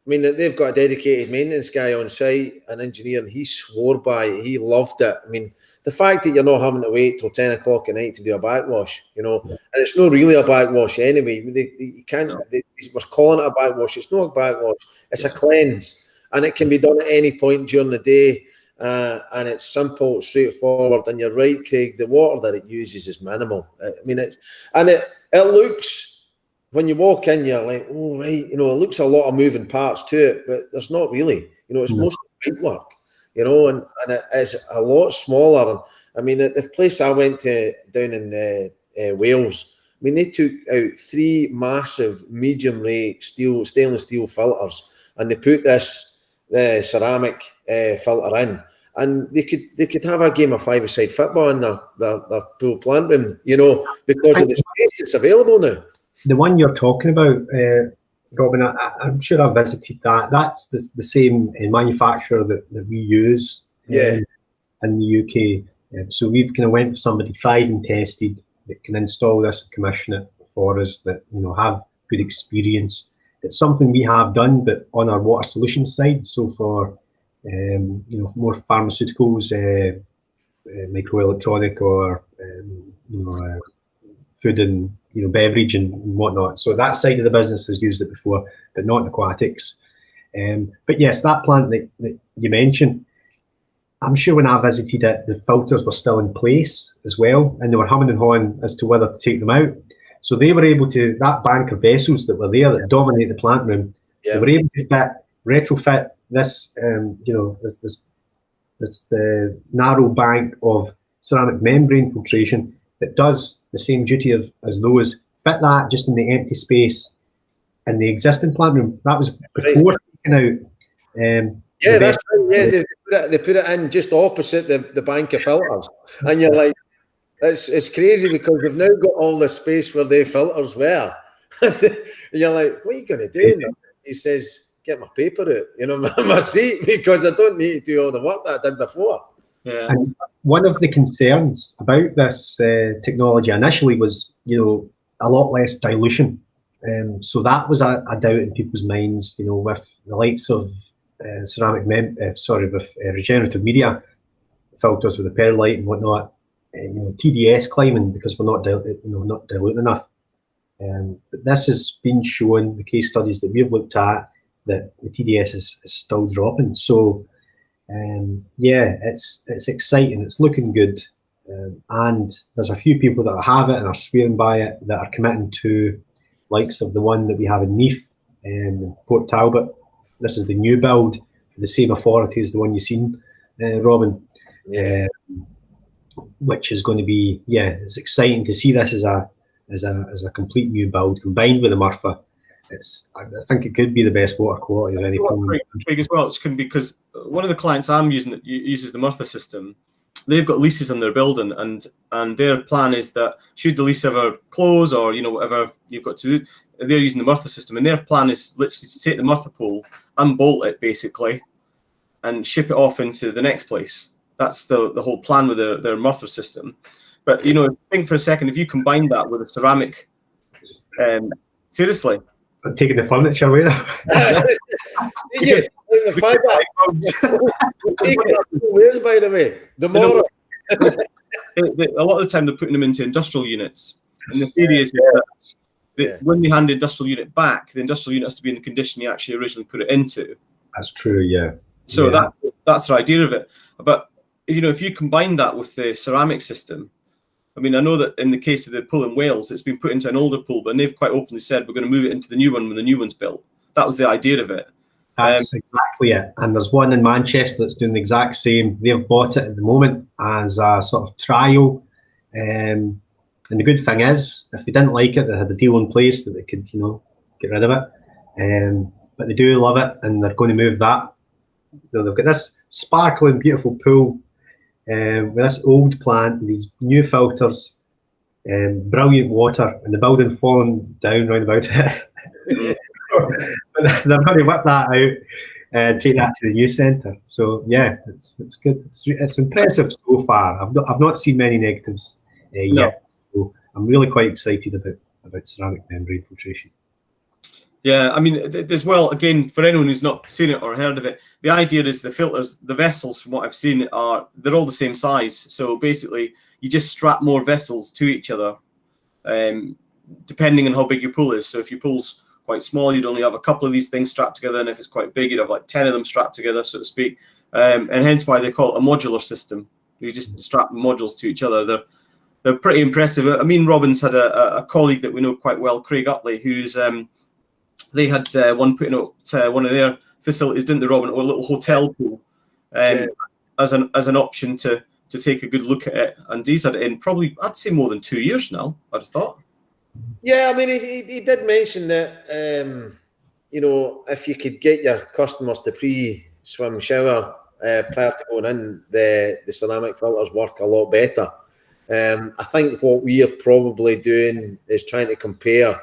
mean they've got a dedicated maintenance guy on site, an engineer, and he swore by it. He loved it. I mean, the fact that you're not having to wait till 10 o'clock at night to do a backwash, and it's not really a backwash anyway. You can't. We're calling it a backwash. It's not a backwash. It's a cleanse, and it can be done at any point during the day. And it's simple, straightforward. And you're right, Craig. The water that it uses is minimal. I mean, it looks, when you walk in, you're like, oh right, it looks a lot of moving parts to it, but there's not really. It's mostly pipe work. And it is a lot smaller. And I mean, the place I went to down in Wales, I mean, they took out 3 massive medium-rate stainless steel filters, and they put this ceramic filter in, and they could have a game of 5-a-side football in their pool plant room, because of the space that's available now. The one you're talking about, Robin, I'm sure I visited that. That's the same manufacturer that we use in the UK. So we've kind of went with somebody tried and tested that can install this and commission it for us, that have good experience. It's something we have done, but on our water solutions side. So for more pharmaceuticals, microelectronic or food and beverage and whatnot. So that side of the business has used it before, but not in aquatics. But yes, that plant that you mentioned, I'm sure when I visited it, the filters were still in place as well, and they were humming and hawing as to whether to take them out. So they were able to, that bank of vessels that were there that dominate the plant room, they were able to retrofit this, this narrow bank of ceramic membrane filtration that does the same duty as those, fit that just in the empty space in the existing plant room. That was before taking out. That's right. Yeah, they put it in just opposite the bank of filters, and you're like, it's crazy because they've now got all the space where the filters were. And you're like, what are you going to do? He says, get my paper out, my seat, because I don't need to do all the work that I did before. Yeah. And one of the concerns about this technology initially was, a lot less dilution. So that was a doubt in people's minds, with the likes of with regenerative media filters with the perlite and whatnot, TDS climbing because we're not diluting enough. But this has been shown, the case studies that we've looked at, that the TDS is still dropping. So it's exciting, it's looking good, and there's a few people that have it and are swearing by it that are committing to likes of the one that we have in Neath, Port Talbot. This is the new build for the same authority as the one you've seen, Robin. Which is going to be, it's exciting to see this as a complete new build combined with the Murphy. I think it could be the best water quality of any pool. Craig, as well, it's going to be because one of the clients I'm using that uses the Murphy system, they've got leases on their building, and their plan is that should the lease ever close or whatever you've got to do, they're using the Murphy system, and their plan is literally to take the Murphy pool, unbolt it basically, and ship it off into the next place. That's the whole plan with their Murphy system. But think for a second, if you combine that with a ceramic, seriously, I'm taking the furniture away now. By the way, tomorrow. A lot of the time they're putting them into industrial units, and the theory is that when they hand the industrial unit back, the industrial unit has to be in the condition you actually originally put it into. That's true, yeah. So that's the idea of it. But if you combine that with the ceramic system, I mean, I know that in the case of the pool in Wales, it's been put into an older pool, but they've quite openly said we're going to move it into the new one when the new one's built. That was the idea of it. That's exactly it. And there's one in Manchester that's doing the exact same. They've bought it at the moment as a sort of trial. And the good thing is, if they didn't like it, they had a deal in place that they could, get rid of it. But they do love it, and they're going to move that. They've got this sparkling, beautiful pool with this old plant and these new filters, brilliant water, and the building falling down round about it. But they're going to whip that out and take that to the youth centre. So it's good. It's impressive so far. I've not seen many negatives yet. So I'm really quite excited about ceramic membrane filtration. Yeah, I mean, as well, again, for anyone who's not seen it or heard of it, the idea is the filters, the vessels, from what I've seen, they're all the same size. So basically, you just strap more vessels to each other, depending on how big your pool is. So if your pool's quite small, you'd only have a couple of these things strapped together, and if it's quite big, you'd have like 10 of them strapped together, so to speak. And hence why they call it a modular system. You just strap modules to each other. They're pretty impressive. I mean, Robin's had a colleague that we know quite well, Craig Utley, who's they had one putting out one of their facilities, didn't they, Robin, or a little hotel pool as an option to take a good look at it. And he's had it in probably, I'd say, more than 2 years now, I'd have thought. Yeah, I mean, he did mention that, if you could get your customers to pre-swim shower prior to going in, the ceramic filters work a lot better. I think what we are probably doing is trying to compare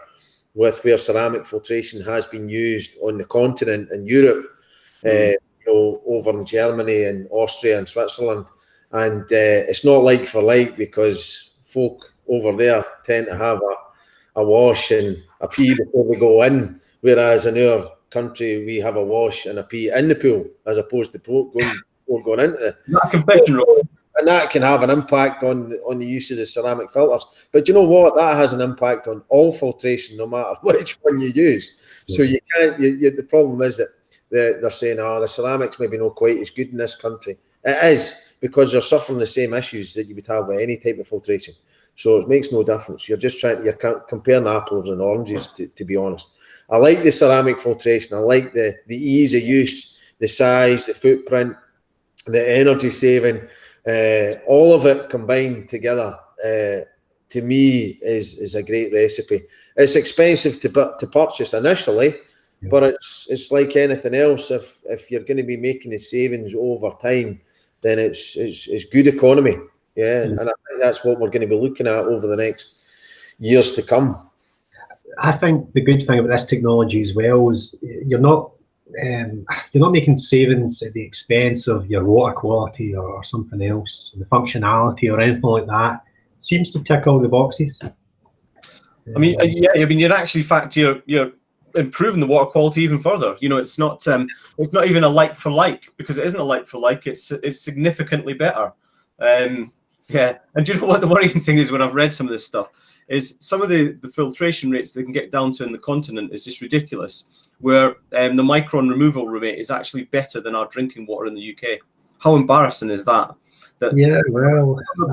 with where ceramic filtration has been used on the continent in Europe, over in Germany and Austria and Switzerland. And it's not like for like, because folk over there tend to have a wash and a pee before they go in, whereas in our country we have a wash and a pee in the pool as opposed to going into it. Not a confession, Robin. And that can have an impact on the use of the ceramic filters. But you know what? That has an impact on all filtration, no matter which one you use. So you can't. The problem is that they're saying, the ceramics maybe not quite as good in this country. It is, because you're suffering the same issues that you would have with any type of filtration. So it makes no difference. You're just you're comparing apples and oranges, to be honest. I like the ceramic filtration. I like the ease of use, the size, the footprint, the energy saving. All of it combined together, to me, is a great recipe. It's expensive to purchase initially, but it's like anything else. If you're going to be making the savings over time, then it's good economy. Yeah, and I think that's what we're going to be looking at over the next years to come. I think the good thing about this technology as well is you're not making savings at the expense of your water quality or something else, the functionality or anything like that. It seems to tick all the boxes. I mean, you're actually, in fact, you're improving the water quality even further. It's not even a like for like, because it isn't a like for like. It's significantly better. And do you know what the worrying thing is when I've read some of this stuff is some of the filtration rates they can get down to in the continent is just ridiculous. Where the micron removal rate is actually better than our drinking water in the UK. How embarrassing is that? The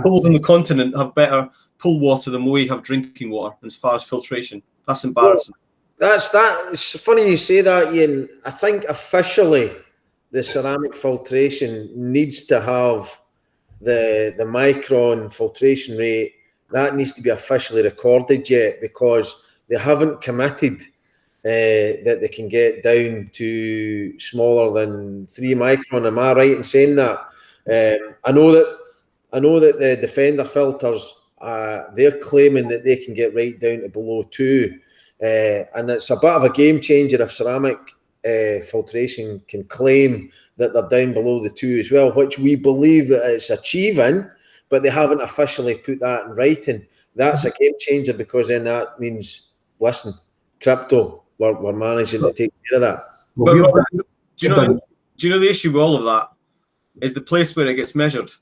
pools in the continent have better pool water than we have drinking water as far as filtration. That's embarrassing. It's funny you say that, Ian. I think officially the ceramic filtration needs to have the micron filtration rate. That needs to be officially recorded yet, because they haven't committed that they can get down to smaller than 3 micron. Am I right in saying that? I know that the Defender filters, they're claiming that they can get right down to below 2, and it's a bit of a game changer if ceramic filtration can claim that they're down below the 2 as well, which we believe that it's achieving, but they haven't officially put that in writing. That's a game changer, because then that means, listen, crypto, we're managing to take care of that. But do you know the issue with all of that is the place where it gets measured,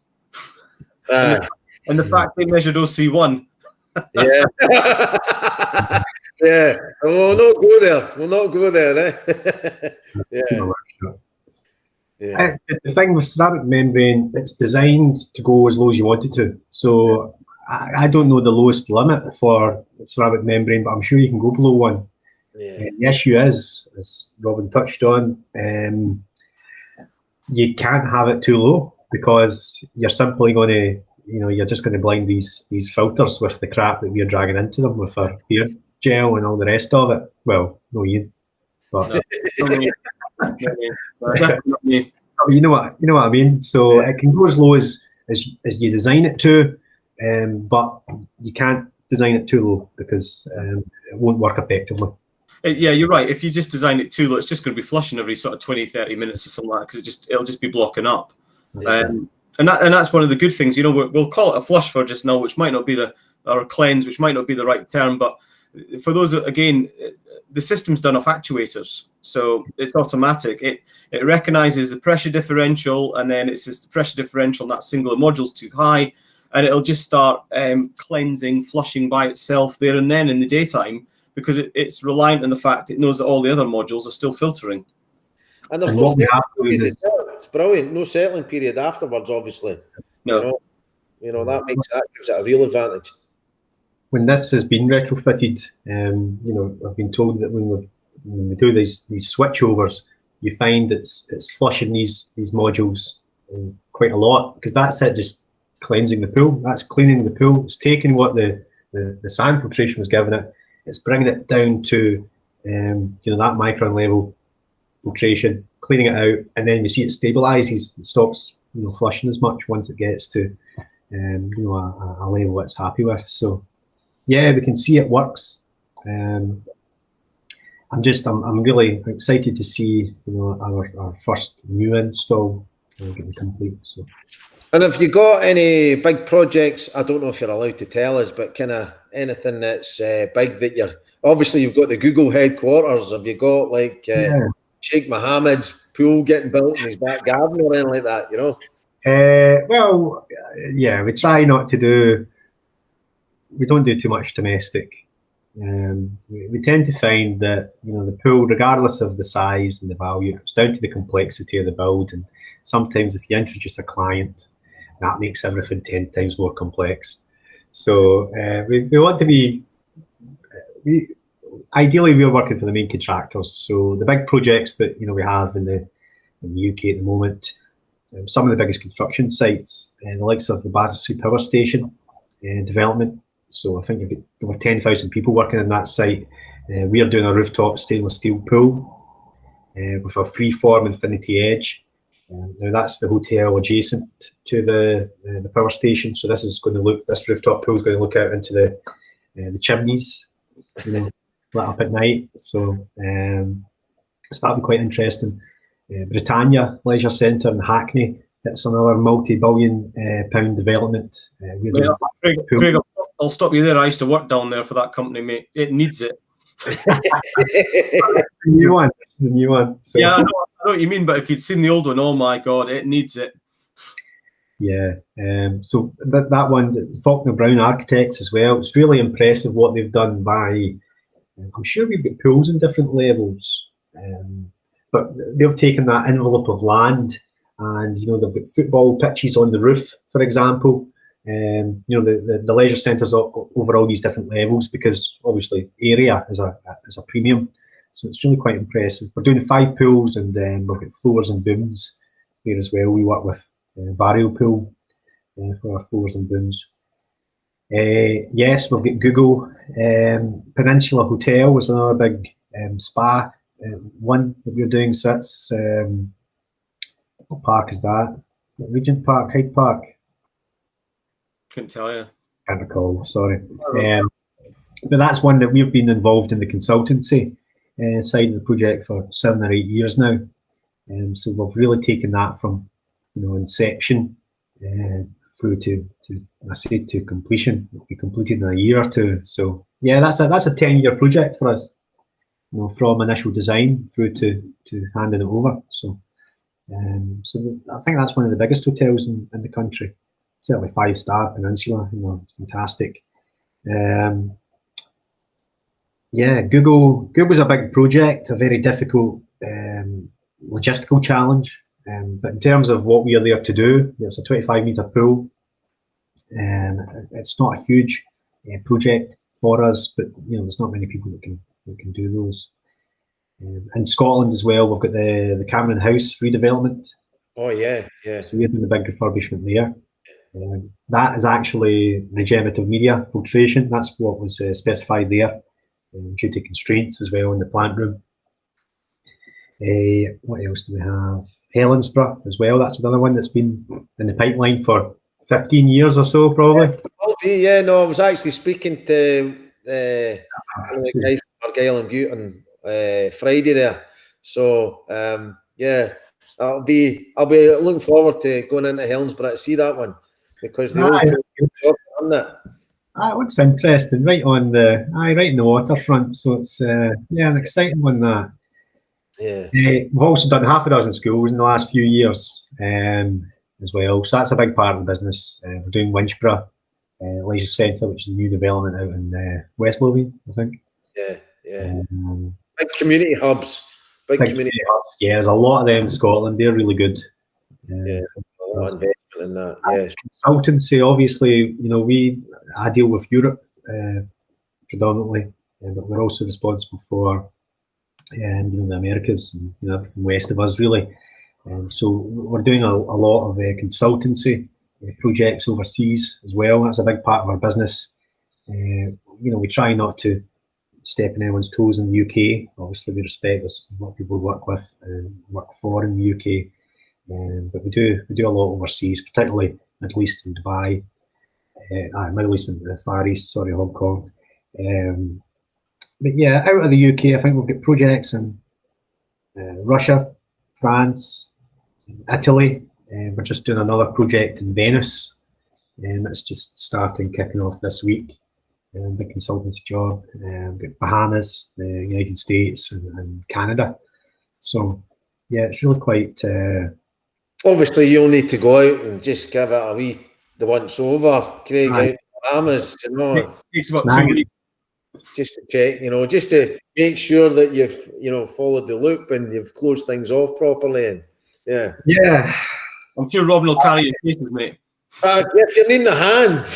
and the fact they measured OC1. Yeah. Yeah. We'll not go there. Yeah. The thing with ceramic membrane, it's designed to go as low as you want it to. So I don't know the lowest limit for ceramic membrane, but I'm sure you can go below 1. Yeah. The issue is, as Robin touched on, you can't have it too low, because you're simply going to, you're just going to blind these filters with the crap that we're dragging into them with our beer gel and all the rest of it. Well, no, you. But you know what I mean. So it can go as low as you design it to, but you can't design it too low, because it won't work effectively. Yeah, you're right. If you just design it too low, it's just going to be flushing every sort of 20-30 minutes or something like that, because it'll just be blocking up. And that's one of the good things. We'll call it a flush for just now, which might not be or a cleanse, which might not be the right term, but for those, again, the system's done off actuators, so it's automatic. It recognizes the pressure differential, and then it says the pressure differential in that singular module's too high, and it'll just start cleansing, flushing by itself there and then in the daytime, because it's reliant on the fact it knows that all the other modules are still filtering. And there's no settling period. It's brilliant. No settling period afterwards, obviously. No. That gives it a real advantage. When this has been retrofitted, I've been told that when we do these switchovers, you find it's flushing these modules quite a lot, because that's it, just cleansing the pool. That's cleaning the pool. It's taking what the sand filtration was giving it. It's bringing it down to that micron level filtration, cleaning it out, and then you see it stabilizes. It stops flushing as much once it gets to a level it's happy with. So yeah, we can see it works. I'm really excited to see our first new install getting complete. So. And have you got any big projects? I don't know if you're allowed to tell us, but kind of anything that's big that you've got the Google headquarters. Have you got Sheikh Mohammed's pool getting built in his back garden or anything like that? Well, yeah, we try not to do. We don't do too much domestic. We tend to find that the pool, regardless of the size and the value, it's down to the complexity of the build. And sometimes, if you introduce a client, that makes everything 10 times more complex. So we want to be. Ideally, we're working for the main contractors. So the big projects that we have in the UK at the moment, some of the biggest construction sites, the likes of the Battersea Power Station development. So I think you've got over 10,000 people working in that site. We are doing a rooftop stainless steel pool with a freeform infinity edge. Now that's the hotel adjacent to the power station. So this rooftop pool is going to look out into the chimneys, lit up at night. So that'll be quite interesting. Britannia Leisure Centre in Hackney. It's another multi-billion pound development. Craig, I'll stop you there. I used to work down there for that company, mate. It needs it. The new one. This is the new one. So. Yeah, I know what you mean, but if you'd seen the old one, oh my God, it needs it. Yeah. So that one, Faulkner Brown Architects as well. It's really impressive what they've done by. I'm sure we've got pools in different levels, but they've taken that envelope of land, and they've got football pitches on the roof, for example. The leisure centres over all these different levels, because obviously area is a premium, so it's really quite impressive. We're doing 5 pools, and we've got floors and booms there as well. We work with Vario Pool for our floors and booms. Yes, we've got Google. Peninsula Hotel was another big spa one that we're doing. So that's what park is that? Regent Park, Hyde Park. Couldn't tell you. Can't recall. Sorry. But that's one that we've been involved in the consultancy side of the project for 7 or 8 years now. So we've really taken that from inception through to completion. It'll be completed in a year or two. So yeah, that's a 10-year project for us. From initial design through to handing it over. So I think that's one of the biggest hotels in the country. Certainly 5-star Peninsula. It's fantastic. Yeah, Google's a big project, a very difficult logistical challenge. But in terms of what we are there to do, it's a 25-metre pool. It's not a huge project for us, but there's not many people that can do those. In Scotland as well, we've got the Cameron House redevelopment. Oh yeah. So we're doing the big refurbishment there. That is actually regenerative media filtration. That's what was specified there, due to constraints as well in the plant room. What else do we have? Helensburgh as well. That's another one that's been in the pipeline for 15 years or so, probably. Yeah, no, I was actually speaking to one of the guys from Argyll and Butte on Friday there. So yeah, I'll be looking forward to going into Helensburgh to see that one, because the old on that. That looks interesting, right in the waterfront. So it's an exciting one, that. Yeah. We've also done half a dozen schools in the last few years as well. So that's a big part of the business. We're doing Winchborough Leisure Centre, which is a new development out in West Lothian, I think. Yeah. Big community hubs. Big community hubs. Yeah, there's a lot of them in Scotland. They're really good. A lot of investment in that. Yes. Consultancy, obviously, I deal with Europe predominantly, but we're also responsible for the Americas and everything west of us, really. So we're doing a lot of consultancy projects overseas as well. That's a big part of our business. We try not to step on anyone's toes in the UK. Obviously, we respect there's a lot of people we work with and work for in the UK, but we do a lot overseas, particularly Middle East and Dubai, Middle East and the Far East. Sorry, Hong Kong. But yeah, out of the UK, I think we've got projects in Russia, France, Italy. We're just doing another project in Venice, and that's just kicking off this week. Big consultancy job. We've got Bahamas, the United States, and Canada. So yeah, it's really quite Obviously, you'll need to go out and just give it a wee the once over, Craig, Aye. out in the Bahamas, you know, It takes about Snag 2 it. weeks. just to check, you know, just to make sure that you've, you know, followed the loop and you've closed things off properly. And yeah, I'm sure Robin will carry your cases, mate. if you're needing a hand,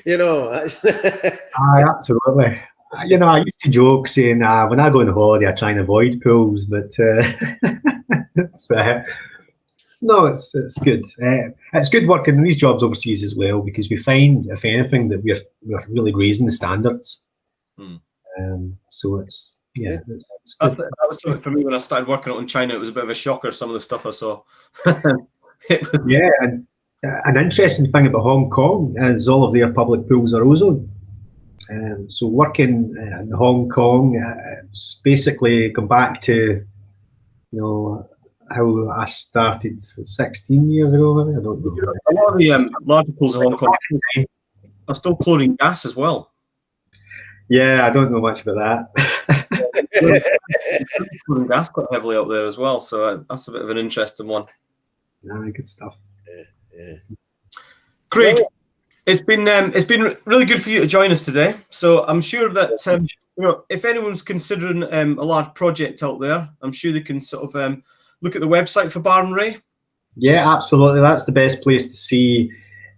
you know, that's Aye, absolutely. You know, I used to joke saying, when I go on holiday, I try and avoid pools, but it's no, it's good. It's good working in these jobs overseas as well, because we find, if anything, that we're really raising the standards. So it's good. That was something for me when I started working out in China. It was a bit of a shocker, some of the stuff I saw. Yeah, and an interesting thing about Hong Kong is all of their public pools are ozone. So working in Hong Kong, it's basically come back to, you know, how I started 16 years ago, maybe? I don't know. A lot of the larger pools in Hong Kong are still chlorine gas as well. Yeah, I don't know much about that. Chlorine gas quite heavily out there as well, so that's a bit of an interesting one. Good stuff. yeah. Craig, Well, it's been really good for you to join us today. So I'm sure that you know, if anyone's considering a large project out there, I'm sure they can sort of look at the website for Barr and Wray. Yeah, absolutely. That's the best place to see.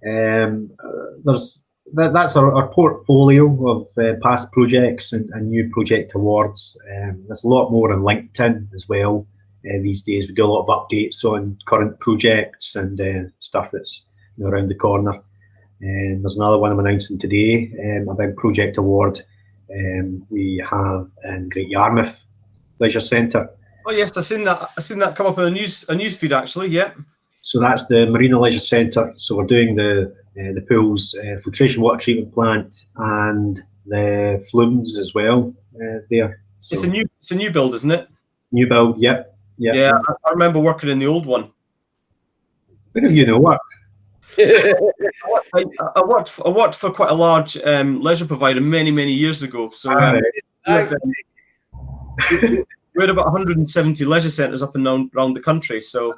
That's our portfolio of past projects and new project awards. There's a lot more on LinkedIn as well these days. We do a lot of updates on current projects and stuff that's, you know, around the corner. And there's another one I'm announcing today, a big project award we have in Great Yarmouth Leisure Centre. Oh yes, I've seen that come up in a news feed actually. Yeah. So that's the Marina Leisure Centre. So we're doing the pool's filtration water treatment plant and the flumes as well there. So It's a new build, isn't it? new build, yep. Yeah, I remember working in the old one. Where have you know what? I worked for quite a large leisure provider many years ago. So we had about 170 leisure centres up and down around the country. So,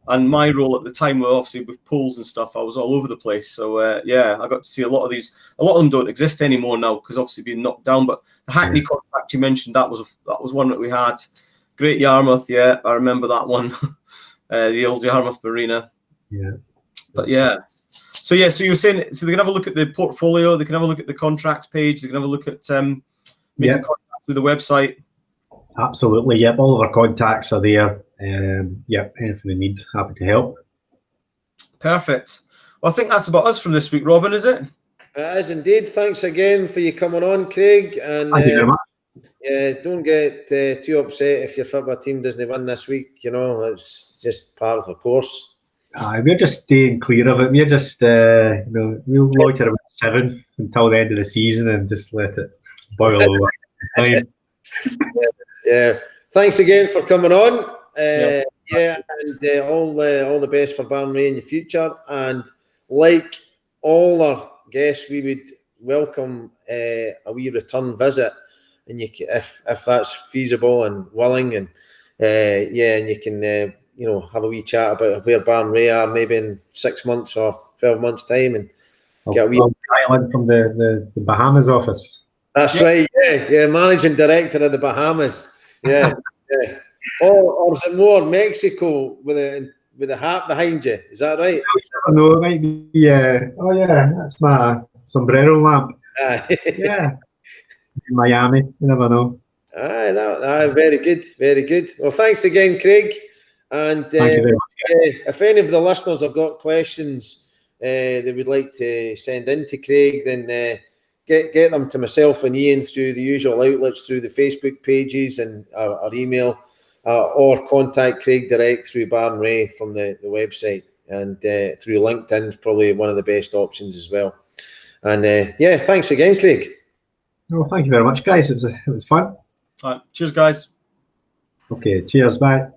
and my role at the time was obviously with pools and stuff. I was all over the place. So yeah, I got to see a lot of these. A lot of them don't exist anymore now because obviously being knocked down. But the Hackney contract you mentioned, that was one that we had. Great Yarmouth, yeah, I remember that one. The old Yarmouth Marina. Yeah. But yeah. So yeah, so you were saying, so they can have a look at the portfolio, they can have a look at the contracts page, they can have a look at making contact with the website. Absolutely, yep. All of our contacts are there. Yep, anything they need, happy to help. Perfect. Well, I think that's about us from this week, Robin, is it? It is indeed. Thanks again for you coming on, Craig. And Thank you very much. yeah, don't get too upset if your football team doesn't win this week. You know, it's just part of the course. We're just staying clear of it. We're just, you know, we'll loiter about 7th until the end of the season and just let it boil over. Yeah. Thanks again for coming on. And all the best for Barr and Wray in the future. And like all our guests, we would welcome a wee return visit, and you can, if that's feasible and willing, and and you can you know, have a wee chat about where Barr and Wray are maybe in 6 months or 12 months time, and get a wee island from the Bahamas office. That's right, yeah, managing director of the Bahamas, yeah. Or is it more Mexico with a hat behind you? Is that right? I don't know, it might be. Oh yeah, that's my sombrero lamp. Yeah, in Miami. You never know. Very good, very good. Well, thanks again, Craig. And Thank you very much. if any of the listeners have got questions they would like to send in to Craig, then get them to myself and Ian through the usual outlets, through the Facebook pages and our email, or contact Craig direct through Barr and Wray from the website, and through LinkedIn is probably one of the best options as well. And thanks again, Craig. Well, thank you very much, guys. It was fun. All right. Cheers, guys. Okay, cheers, bye.